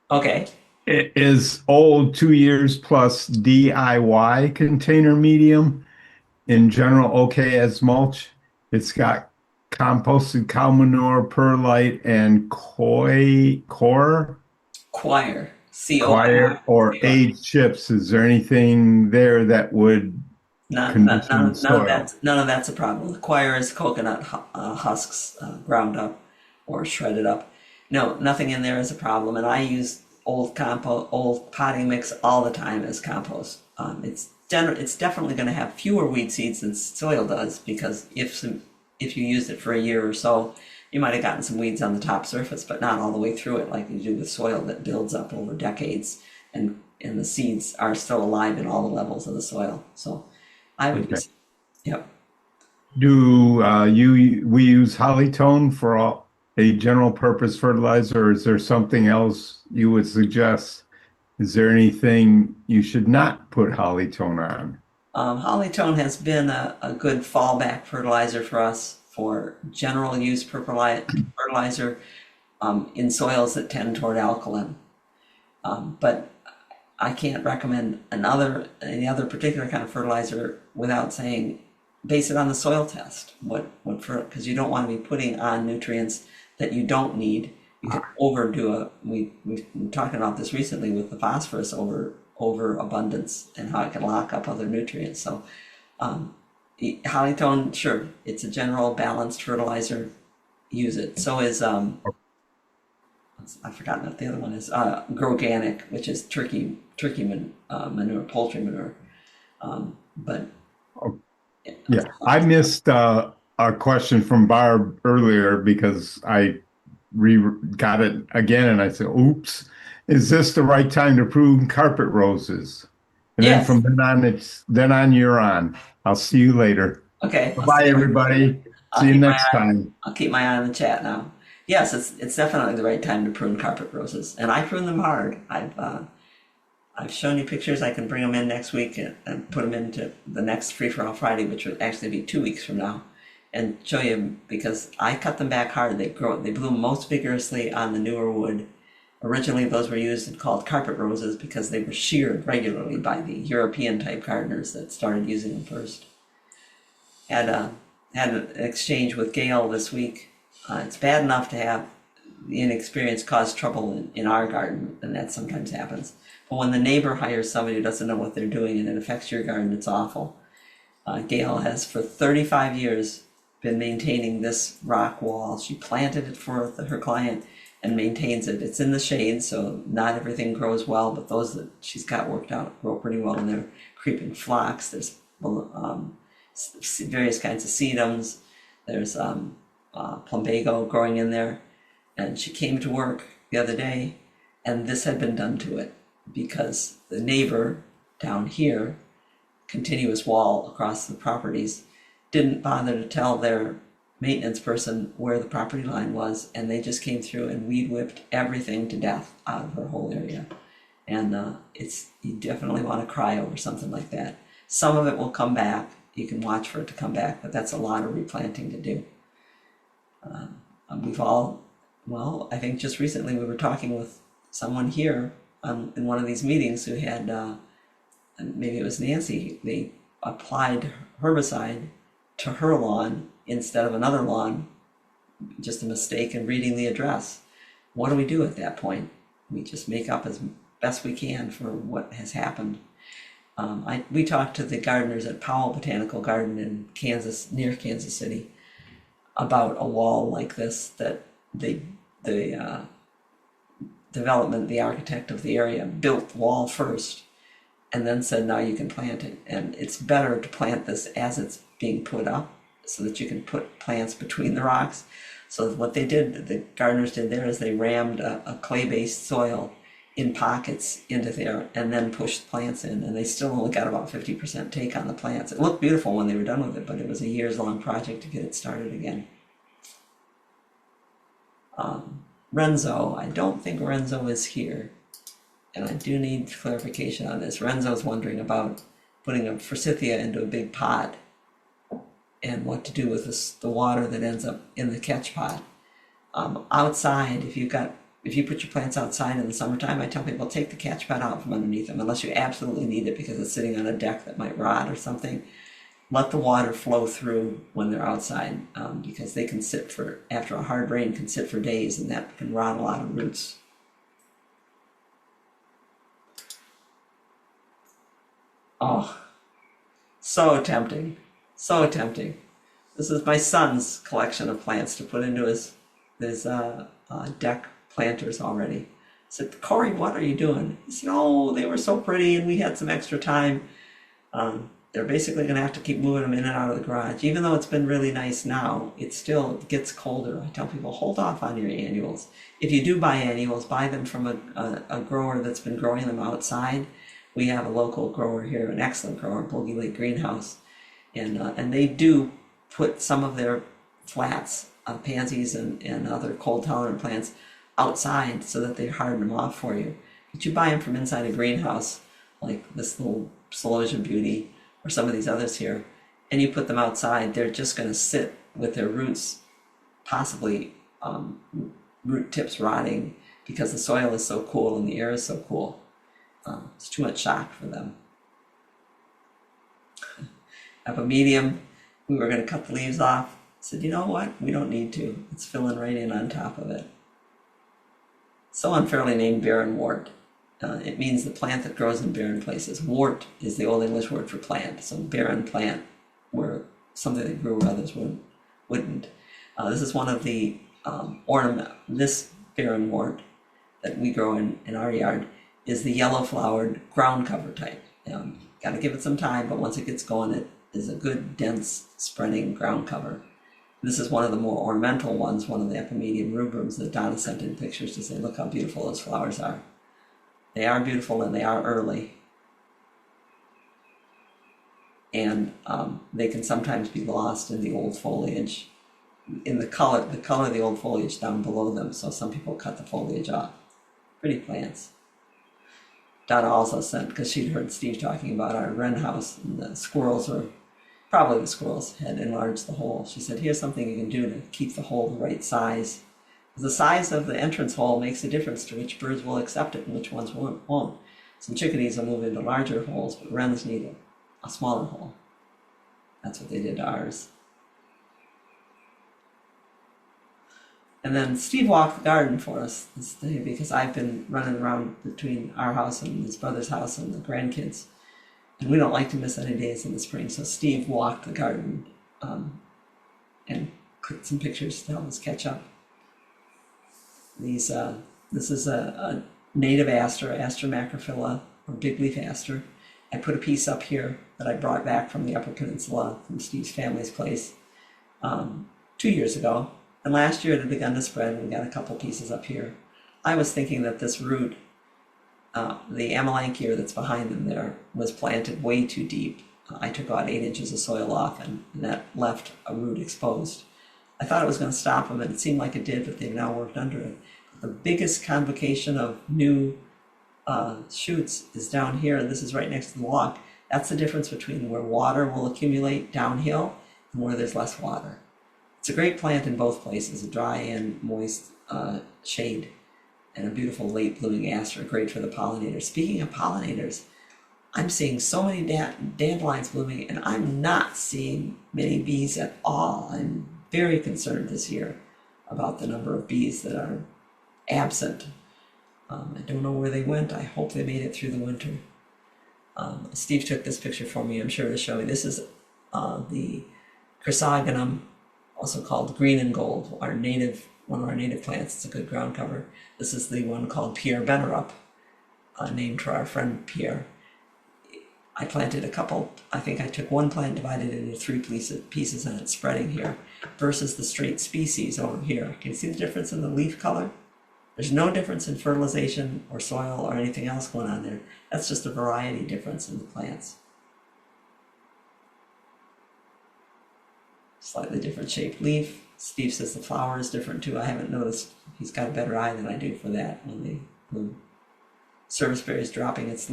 Okay. It is old 2 years plus DIY container medium in general okay as mulch. It's got composted cow manure, perlite, and Choir. coir or C-O-I-R. aged chips. Is there anything there that would condition the soil? None of that's a problem. The choir is coconut husks ground up or shredded up. No, nothing in there is a problem. And I use old potting mix all the time as compost. It's definitely going to have fewer weed seeds than soil does, because if you use it for a year or so, you might have gotten some weeds on the top surface, but not all the way through it like you do with soil that builds up over decades, and the seeds are still alive in all the levels of the soil. So I would use it. Yep. We use Hollytone for a general purpose fertilizer, or is there something else you would suggest? Is there anything you should not put Hollytone on? Hollytone has been a good fallback fertilizer for us for general use fertilizer in soils that tend toward alkaline. But I can't recommend any other particular kind of fertilizer without saying base it on the soil test. Because you don't want to be putting on nutrients that you don't need. You can overdo we've been talking about this recently with the phosphorus overabundance and how it can lock up other nutrients. So Hollytone, sure, it's a general balanced fertilizer. Use it. So is I've forgotten what the other one is. Organic, which is turkey manure, poultry manure. But yeah, I missed a question from Barb earlier because I got it again, and I said, "Oops, is this the right time to prune carpet roses?" And yes. Then from then on you're on. I'll see you later. Okay. Bye, everybody. See you next time. I'll keep my eye on the chat now. Yes, it's definitely the right time to prune carpet roses, and I prune them hard. I've shown you pictures. I can bring them in next week and put them into the next Free4All Friday, which would actually be 2 weeks from now, and show you, because I cut them back hard. They bloom most vigorously on the newer wood. Originally, those were used and called carpet roses because they were sheared regularly by the European type gardeners that started using them first. Had an exchange with Gail this week. It's bad enough to have the inexperience cause trouble in our garden, and that sometimes happens. But when the neighbor hires somebody who doesn't know what they're doing and it affects your garden, it's awful. Gail has for 35 years been maintaining this rock wall. She planted it for her client and maintains it. It's in the shade, so not everything grows well, but those that she's got worked out grow pretty well, and they're creeping phlox. There's various kinds of sedums. There's plumbago growing in there. And she came to work the other day, and this had been done to it because the neighbor down here, continuous wall across the properties, didn't bother to tell their maintenance person where the property line was, and they just came through and weed whipped everything to death out of her whole area. And you definitely want to cry over something like that. Some of it will come back. You can watch for it to come back, but that's a lot of replanting to do. I think just recently we were talking with someone here in one of these meetings who had, maybe it was Nancy, they applied herbicide to her lawn instead of another lawn, just a mistake in reading the address. What do we do at that point? We just make up as best we can for what has happened. We talked to the gardeners at Powell Botanical Garden in Kansas, near Kansas City, about a wall like this that the architect of the area built the wall first and then said, now you can plant it. And it's better to plant this as it's being put up so that you can put plants between the rocks. So what the gardeners did there is they rammed a clay-based soil in pockets into there and then pushed plants in, and they still only got about 50% take on the plants. It looked beautiful when they were done with it, but it was a years-long project to get it started again. Renzo, I don't think Renzo is here, and I do need clarification on this. Renzo's wondering about putting a forsythia into a big pot and what to do with the water that ends up in the catch pot. Outside, if you put your plants outside in the summertime, I tell people take the catch pot out from underneath them unless you absolutely need it because it's sitting on a deck that might rot or something. Let the water flow through when they're outside because they can sit after a hard rain, can sit for days, and that can rot a lot of roots. Oh, so tempting, so tempting. This is my son's collection of plants to put into his deck planters already. I said, Corey, what are you doing? He said, oh, they were so pretty and we had some extra time. They're basically going to have to keep moving them in and out of the garage. Even though it's been really nice now, it still gets colder. I tell people, hold off on your annuals. If you do buy annuals, buy them from a grower that's been growing them outside. We have a local grower here, an excellent grower, Bogey Lake Greenhouse. And they do put some of their flats, pansies and other cold tolerant plants outside so that they harden them off for you. But you buy them from inside a greenhouse, like this little Celosia Beauty or some of these others here, and you put them outside, they're just going to sit with their roots, possibly root tips rotting because the soil is so cool and the air is so cool. It's too much shock for them. I have a medium. We were going to cut the leaves off. I said, you know what? We don't need to. It's filling right in on top of it. So unfairly named barren wort. It means the plant that grows in barren places. Wort is the Old English word for plant. So barren plant, where something that grew where others wouldn't. This is one of the this barren wort that we grow in our yard is the yellow flowered ground cover type. Got to give it some time, but once it gets going, it is a good, dense, spreading ground cover. This is one of the more ornamental ones, one of the epimedium rubrums that Donna sent in pictures to say, look how beautiful those flowers are. They are beautiful and they are early. And they can sometimes be lost in the old foliage, in the color of the old foliage down below them. So some people cut the foliage off. Pretty plants. Donna also sent, because she'd heard Steve talking about our wren house, and the squirrels had enlarged the hole. She said, here's something you can do to keep the hole the right size. The size of the entrance hole makes a difference to which birds will accept it and which ones won't. Some chickadees will move into larger holes, but wrens need a smaller hole. That's what they did to ours. And then Steve walked the garden for us this day because I've been running around between our house and his brother's house and the grandkids. And we don't like to miss any days in the spring. So Steve walked the garden and clicked some pictures to help us catch up. This is a native aster, Aster macrophylla, or bigleaf aster. I put a piece up here that I brought back from the Upper Peninsula from Steve's family's place 2 years ago. And last year it had begun to spread, and we got a couple pieces up here. I was thinking that this root, the amelanchier that's behind them there, was planted way too deep. I took about 8 inches of soil off, and that left a root exposed. I thought it was going to stop them, and it seemed like it did, but they've now worked under it. The biggest convocation of new shoots is down here, and this is right next to the walk. That's the difference between where water will accumulate downhill and where there's less water. It's a great plant in both places, a dry and moist shade, and a beautiful late blooming aster, great for the pollinators. Speaking of pollinators, I'm seeing so many dandelions blooming, and I'm not seeing many bees at all. I'm very concerned this year about the number of bees that are absent. I don't know where they went. I hope they made it through the winter. Steve took this picture for me, I'm sure, to show me. This is the chrysogonum, also called green and gold, one of our native plants. It's a good ground cover. This is the one called Pierre Benerup, named for our friend Pierre. I planted a couple. I think I took one plant, divided it into 3 pieces, and it's spreading here, versus the straight species over here. Can you see the difference in the leaf color? There's no difference in fertilization or soil or anything else going on there. That's just a variety difference in the plants. Slightly different shaped leaf. Steve says the flower is different too. I haven't noticed. He's got a better eye than I do for that when they bloom. serviceberry is dropping its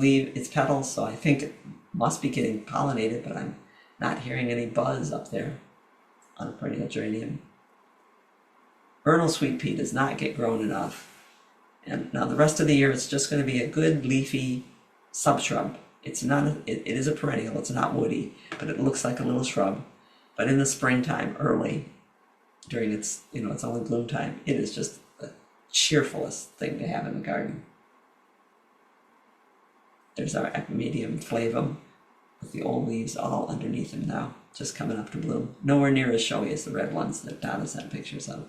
petals, so I think it must be getting pollinated, but I'm not hearing any buzz up there on perennial geranium. Vernal sweet pea does not get grown enough. And now the rest of the year, it's just going to be a good leafy subshrub. It's not, it is a perennial, it's not woody, but it looks like a little shrub. But in the springtime, early, during its, its only bloom time, it is just the cheerfulest thing to have in the garden. There's our Epimedium flavum with the old leaves all underneath him now, just coming up to bloom. Nowhere near as showy as the red ones that Donna sent pictures of.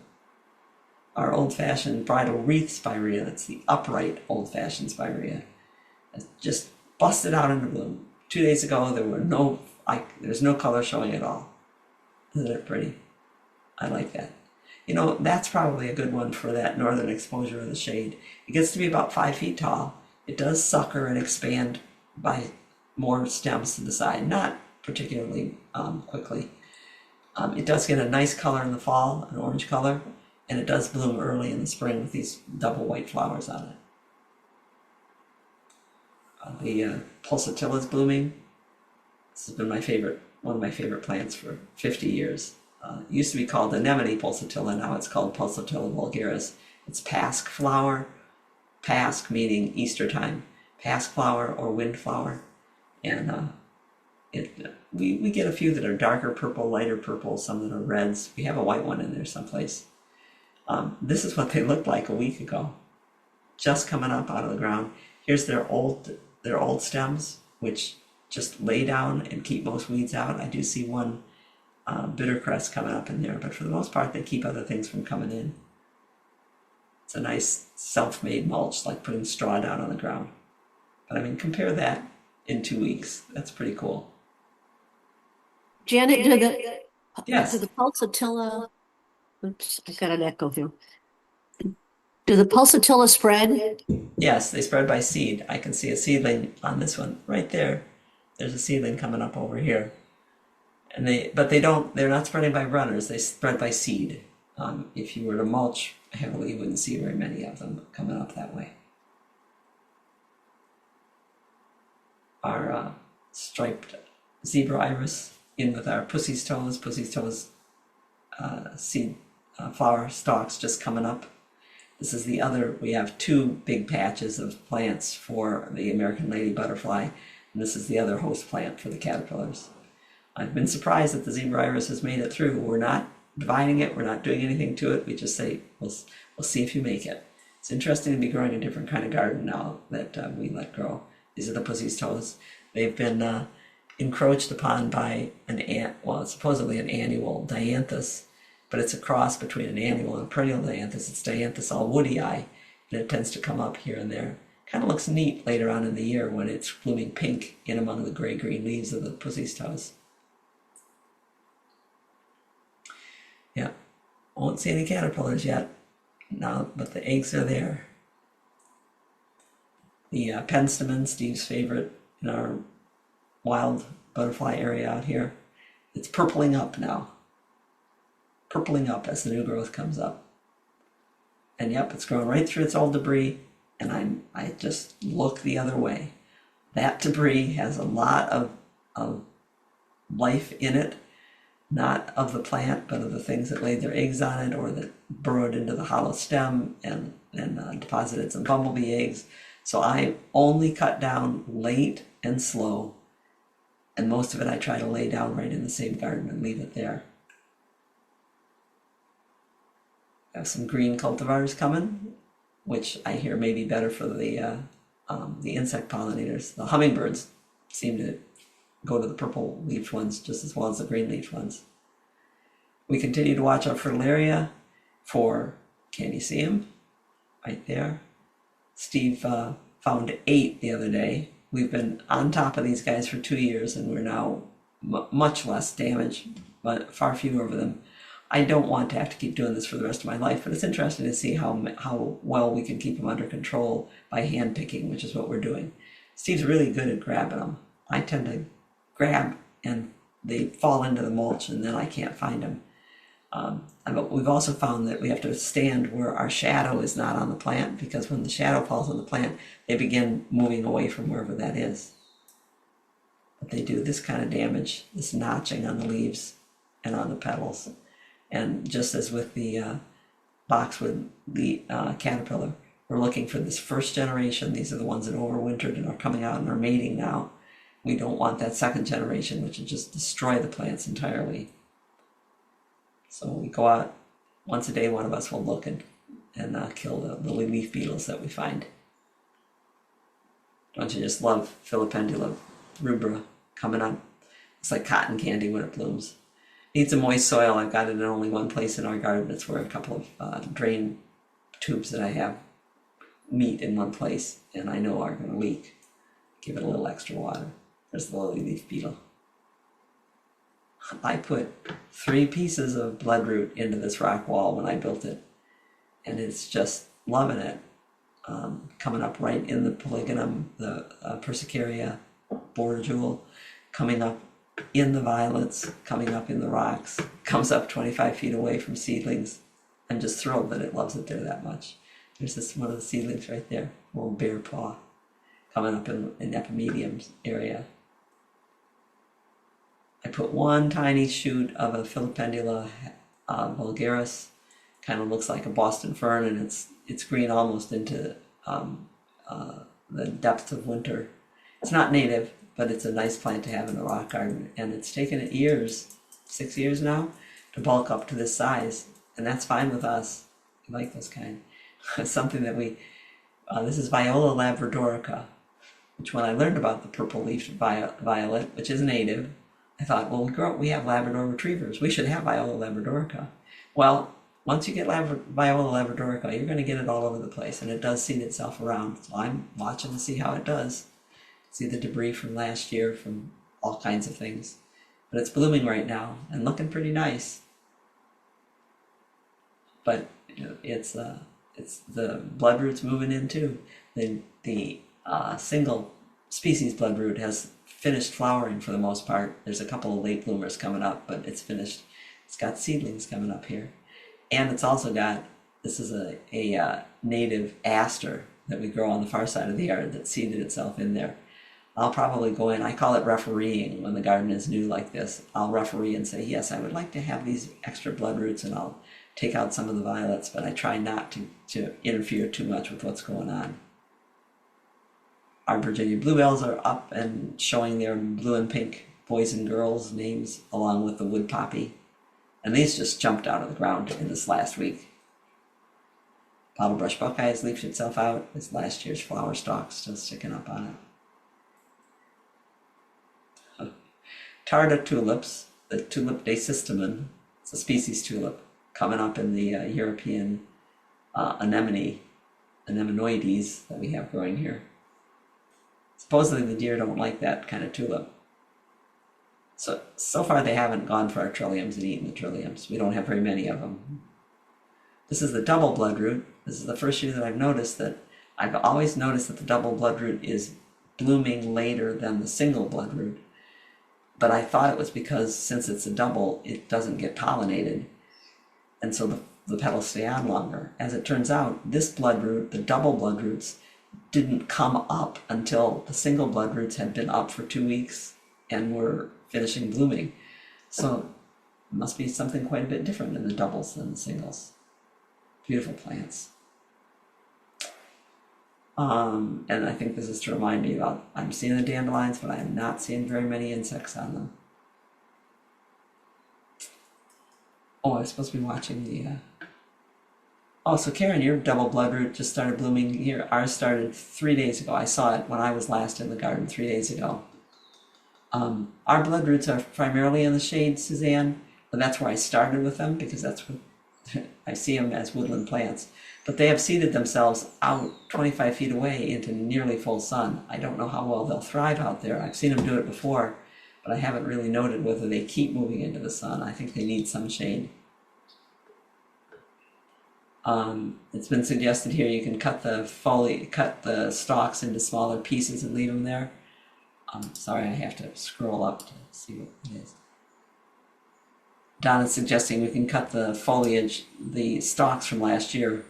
Our old-fashioned bridal wreath spirea, that's the upright old-fashioned spirea, just busted out into bloom. 2 days ago, there's no color showing at all. Isn't it pretty? I like that. That's probably a good one for that northern exposure of the shade. It gets to be about 5 feet tall. It does sucker and expand by more stems to the side, not particularly quickly. It does get a nice color in the fall, an orange color, and it does bloom early in the spring with these double white flowers on it. The pulsatilla is blooming. This has been one of my favorite plants for 50 years. It used to be called anemone pulsatilla, now it's called Pulsatilla vulgaris. It's Pasch flower, Pasch meaning Easter time, Pasch flower or wind flower. And we get a few that are darker purple, lighter purple, some that are reds. We have a white one in there someplace. This is what they looked like a week ago, just coming up out of the ground. Here's their old stems, which just lay down and keep most weeds out. I do see one bittercress coming up in there, but for the most part, they keep other things from coming in. It's a nice self-made mulch, like putting straw down on the ground. But I mean, compare that in 2 weeks. That's pretty cool. Janet, Yes. do the pulsatilla, oops, I got an echo here. Do the pulsatilla spread? Yes, they spread by seed. I can see a seedling on this one right there. There's a seedling coming up over here. And they're not spreading by runners, they spread by seed. If you were to mulch heavily, you wouldn't see very many of them coming up that way. Our striped zebra iris in with our pussy's toes seed flower stalks just coming up. This is the other, we have 2 big patches of plants for the American lady butterfly, and this is the other host plant for the caterpillars. I've been surprised that the zebra iris has made it through. We're not dividing it, we're not doing anything to it, we just say, we'll see if you make it. It's interesting to be growing a different kind of garden now that we let grow. These are the pussy's toes. They've been encroached upon by supposedly an annual dianthus, but it's a cross between an annual and a perennial dianthus. It's dianthus all woody eye, and it tends to come up here and there. Kind of looks neat later on in the year when it's blooming pink in among the gray-green leaves of the pussy's toes. Yeah, won't see any caterpillars yet, no, but the eggs are there. The penstemon, Steve's favorite in our wild butterfly area out here, it's purpling up now. Purpling up as the new growth comes up. And yep, it's growing right through its old debris, and I just look the other way. That debris has a lot of life in it, not of the plant, but of the things that laid their eggs on it or that burrowed into the hollow stem and deposited some bumblebee eggs. So I only cut down late and slow, and most of it I try to lay down right in the same garden and leave it there. I have some green cultivars coming, which I hear may be better for the insect pollinators. The hummingbirds seem to go to the purple leafed ones just as well as the green leafed ones. We continue to watch out for Laria for, can you see him? Right there. Steve found 8 the other day. We've been on top of these guys for 2 years, and we're now much less damage, but far fewer of them. I don't want to have to keep doing this for the rest of my life, but it's interesting to see how well we can keep them under control by hand picking, which is what we're doing. Steve's really good at grabbing them. I tend to grab and they fall into the mulch and then I can't find them. But we've also found that we have to stand where our shadow is not on the plant, because when the shadow falls on the plant, they begin moving away from wherever that is. But they do this kind of damage, this notching on the leaves and on the petals. And just as with the boxwood caterpillar, we're looking for this first generation. These are the ones that overwintered and are coming out and are mating now. We don't want that second generation, which would just destroy the plants entirely. So we go out once a day, one of us will look and kill the lily leaf beetles that we find. Don't you just love Filipendula rubra coming up? It's like cotton candy when it blooms. Needs a moist soil. I've got it in only one place in our garden. It's where a couple of drain tubes that I have meet in one place, and I know are going to leak. Give it a little extra water. There's the lily leaf beetle. I put 3 pieces of bloodroot into this rock wall when I built it, and it's just loving it. Coming up right in the polygonum, the Persicaria border jewel, coming up in the violets, coming up in the rocks, comes up 25 feet away from seedlings. I'm just thrilled that it loves it there that much. There's this one of the seedlings right there, little bear paw, coming up in epimedium's area. I put one tiny shoot of a Filipendula vulgaris, kind of looks like a Boston fern, and it's green almost into the depths of winter. It's not native, but it's a nice plant to have in the rock garden, and it's taken it years, 6 years now, to bulk up to this size, and that's fine with us. We like those kind. Something that this is Viola labradorica, which when I learned about the purple-leafed violet, which is native, I thought, well, we have Labrador retrievers. We should have Viola labradorica. Well, once you get Viola labradorica, you're going to get it all over the place, and it does seed itself around. So I'm watching to see how it does. See the debris from last year, from all kinds of things. But it's blooming right now and looking pretty nice. But it's the bloodroot's moving in too. The single species bloodroot has finished flowering for the most part. There's a couple of late bloomers coming up, but it's finished. It's got seedlings coming up here. And it's also got, this is a native aster that we grow on the far side of the yard that seeded itself in there. I'll probably go in, I call it refereeing when the garden is new like this. I'll referee and say, yes, I would like to have these extra bloodroots, and I'll take out some of the violets, but I try not to interfere too much with what's going on. Our Virginia bluebells are up and showing their blue and pink boys and girls names along with the wood poppy. And these just jumped out of the ground in this last week. Bottlebrush buckeye has leafed itself out. It's last year's flower stalk still sticking up on it. Tarda tulips, the tulip daysystemon, it's a species tulip coming up in the European anemone, anemonoides that we have growing here. Supposedly the deer don't like that kind of tulip. So far they haven't gone for our trilliums and eaten the trilliums. We don't have very many of them. This is the double bloodroot. This is the first year that I've always noticed that the double bloodroot is blooming later than the single bloodroot. But I thought it was because since it's a double, it doesn't get pollinated. And so the petals stay on longer. As it turns out, this bloodroot, the double bloodroots, didn't come up until the single bloodroots had been up for 2 weeks and were finishing blooming. So it must be something quite a bit different in the doubles than the singles. Beautiful plants. And I think this is to remind me about, I'm seeing the dandelions, but I'm not seeing very many insects on them. Oh, I was supposed to be watching the... Oh, so Karen, your double bloodroot just started blooming here. Ours started 3 days ago. I saw it when I was last in the garden 3 days ago. Our bloodroots are primarily in the shade, Suzanne, but that's where I started with them because that's what I see them as woodland plants. But they have seeded themselves out 25 feet away into nearly full sun. I don't know how well they'll thrive out there. I've seen them do it before, but I haven't really noted whether they keep moving into the sun. I think they need some shade. It's been suggested here you can cut the stalks into smaller pieces and leave them there. Sorry, I have to scroll up to see what it is. Don is suggesting we can cut the foliage, the stalks from last year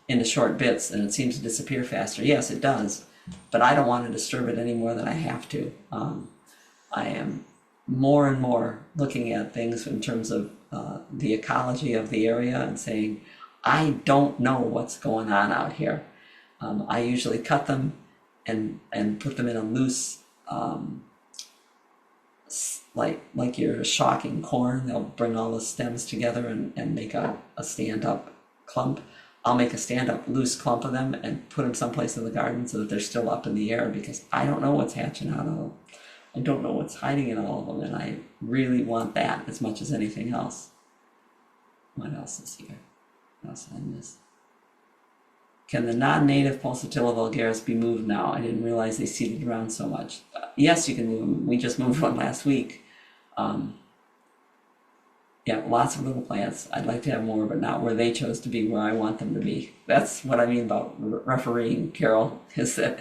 into short bits, and it seems to disappear faster. Yes, it does, but I don't want to disturb it any more than I have to. I am more and more looking at things in terms of the ecology of the area and saying, I don't know what's going on out here. I usually cut them and put them in a loose, like you're shocking corn. They'll bring all the stems together and make a stand-up clump. I'll make a stand-up loose clump of them and put them someplace in the garden so that they're still up in the air, because I don't know what's hatching out of them. I don't know what's hiding in all of them, and I really want that as much as anything else. What else is here? What else did I miss? Can the non-native Pulsatilla vulgaris be moved now? I didn't realize they seeded around so much. Yes, you can move them. We just moved one last week. Yeah, lots of little plants. I'd like to have more, but not where they chose to be, where I want them to be. That's what I mean about refereeing, Carol, is that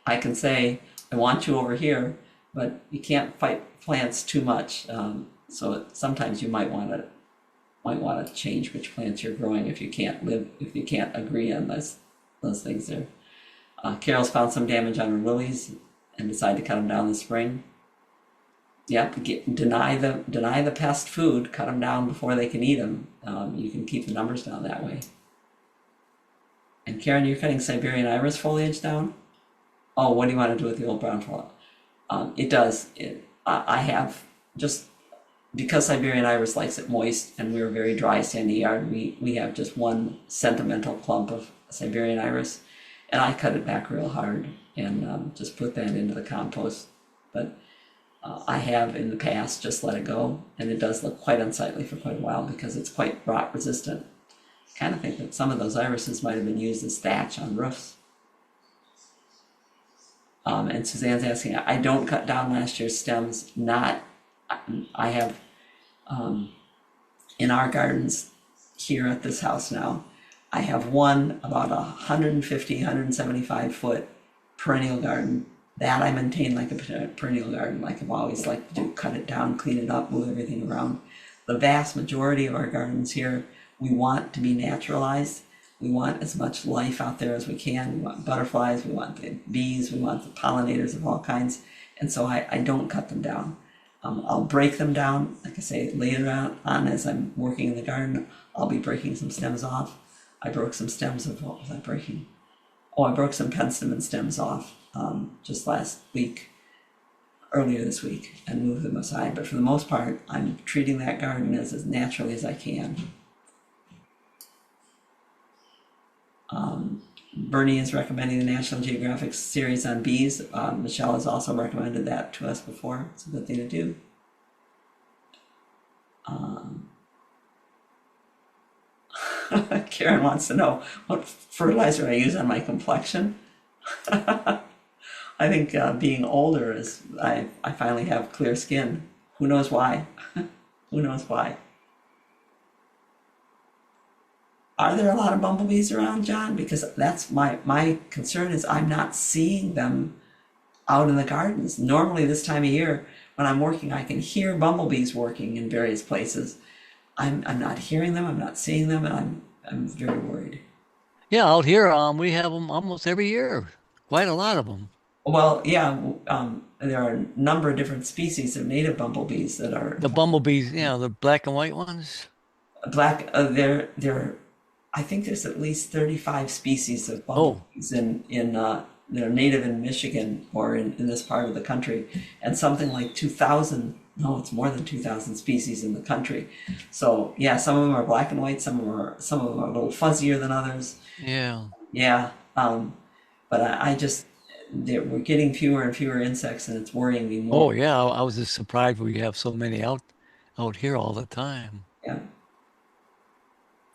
I can say, I want you over here, but you can't fight plants too much. So sometimes you might want to change which plants you're growing if you can't agree on those things there. Carol's found some damage on her lilies and decided to cut them down this spring. Yep, deny the pest food, cut them down before they can eat them. You can keep the numbers down that way. And Karen, you're cutting Siberian iris foliage down? Oh, what do you want to do with the old brown foliage? It does. I have, just because Siberian iris likes it moist and we're a very dry, sandy yard, we have just one sentimental clump of Siberian iris, and I cut it back real hard and just put that into the compost. But I have in the past just let it go, and it does look quite unsightly for quite a while because it's quite rot resistant. I kind of think that some of those irises might have been used as thatch on roofs. And Suzanne's asking, I don't cut down last year's stems. I have in our gardens here at this house now, I have one about 150, 175 foot perennial garden that I maintain like a perennial garden, like I've always liked to do, cut it down, clean it up, move everything around. The vast majority of our gardens here, we want to be naturalized. We want as much life out there as we can. We want butterflies, we want the bees, we want the pollinators of all kinds. And so I don't cut them down. I'll break them down, like I say, later on as I'm working in the garden, I'll be breaking some stems off. I broke some stems of, what was I breaking? Oh, I broke some penstemon stems off just earlier this week, and moved them aside. But for the most part, I'm treating that garden as naturally as I can. Bernie is recommending the National Geographic series on bees. Michelle has also recommended that to us before. It's a good thing to do. Karen wants to know what fertilizer I use on my complexion. I think being older is, I finally have clear skin. Who knows why? Who knows why? Are there a lot of bumblebees around, John? Because that's my concern is I'm not seeing them out in the gardens. Normally this time of year when I'm working, I can hear bumblebees working in various places. I'm not hearing them, I'm not seeing them, and I'm very worried. Yeah, out here, we have them almost every year. Quite a lot of them. Well, yeah, there are a number of different species of native bumblebees that are The bumblebees, the black and white ones. black. I think there's at least 35 species of bumblebees they're native in Michigan or in this part of the country, and something like 2,000. No, it's more than 2,000 species in the country. So yeah, some of them are black and white. Some of them are a little fuzzier than others. Yeah. Yeah. But we're getting fewer and fewer insects, and it's worrying me more. Oh yeah, I was just surprised we have so many out here all the time. Yeah.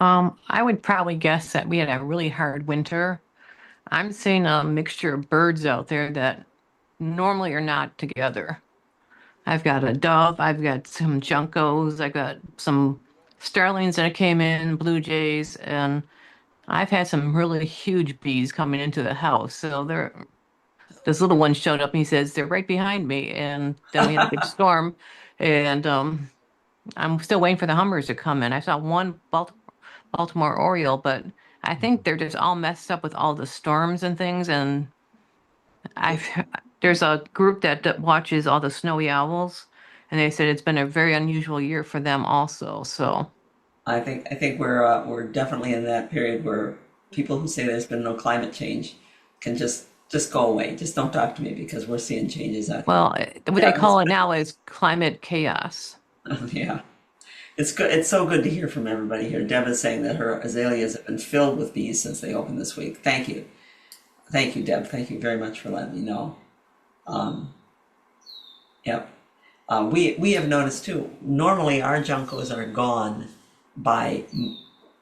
I would probably guess that we had a really hard winter. I'm seeing a mixture of birds out there that normally are not together. I've got a dove, I've got some juncos, I've got some starlings that came in, blue jays, and I've had some really huge bees coming into the house. So this little one showed up and he says, they're right behind me. And then we had a big storm. And I'm still waiting for the Hummers to come in. I saw one Baltimore Oriole, but I think they're just all messed up with all the storms and things. And I've there's a group that watches all the snowy owls, and they said it's been a very unusual year for them also. So I think we're definitely in that period where people who say there's been no climate change can just go away. Just don't talk to me because we're seeing changes out here. well, what Yeah, they call it now is climate chaos. yeah. It's good. It's so good to hear from everybody here. Deb is saying that her azaleas have been filled with bees since they opened this week. Thank you. Thank you, Deb. Thank you very much for letting me know. Yep. We have noticed too, normally our juncos are gone by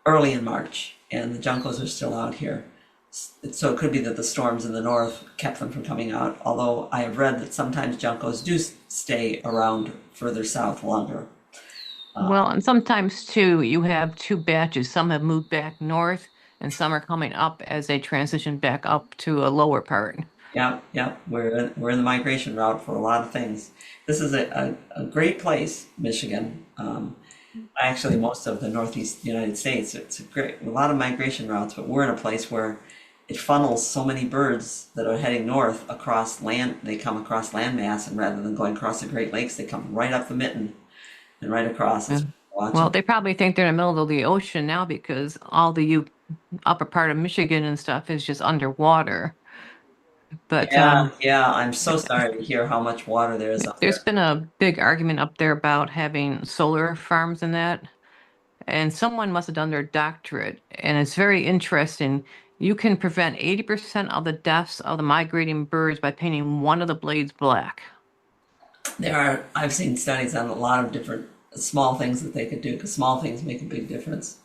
early in March, and the juncos are still out here. So it could be that the storms in the north kept them from coming out, although I have read that sometimes juncos do stay around further south longer. Well, and sometimes too, you have two batches. Some have moved back north, and some are coming up as they transition back up to a lower part. Yep. We're in the migration route for a lot of things. This is a great place, Michigan. Actually, most of the Northeast United States, it's a lot of migration routes, but we're in a place where it funnels so many birds that are heading north across land. They come across landmass, and rather than going across the Great Lakes, they come right up the mitten and right across. Yeah. Well, they probably think they're in the middle of the ocean now because all the upper part of Michigan and stuff is just underwater. But yeah, I'm so sorry to hear how much water there is up there's there. been a big argument up there about having solar farms and that. And someone must have done their doctorate. And it's very interesting. You can prevent 80% of the deaths of the migrating birds by painting one of the blades black. I've seen studies on a lot of different small things that they could do because small things make a big difference.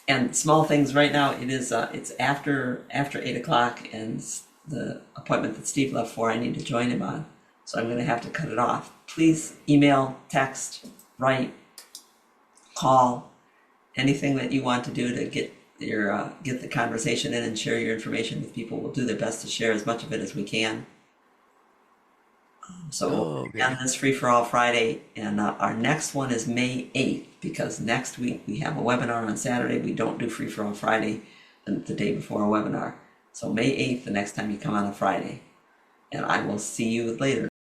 And small things right now, it's after 8 o'clock, and the appointment that Steve left for, I need to join him on. So I'm going to have to cut it off. Please email, text, write, call, anything that you want to do to get the conversation in and share your information with people. We'll do their best to share as much of it as we can. So Okay. on this Free for All Friday, and our next one is May 8th, because next week we have a webinar on Saturday. We don't do Free for All Friday the day before a webinar. So May 8th, the next time you come on a Friday. And I will see you later.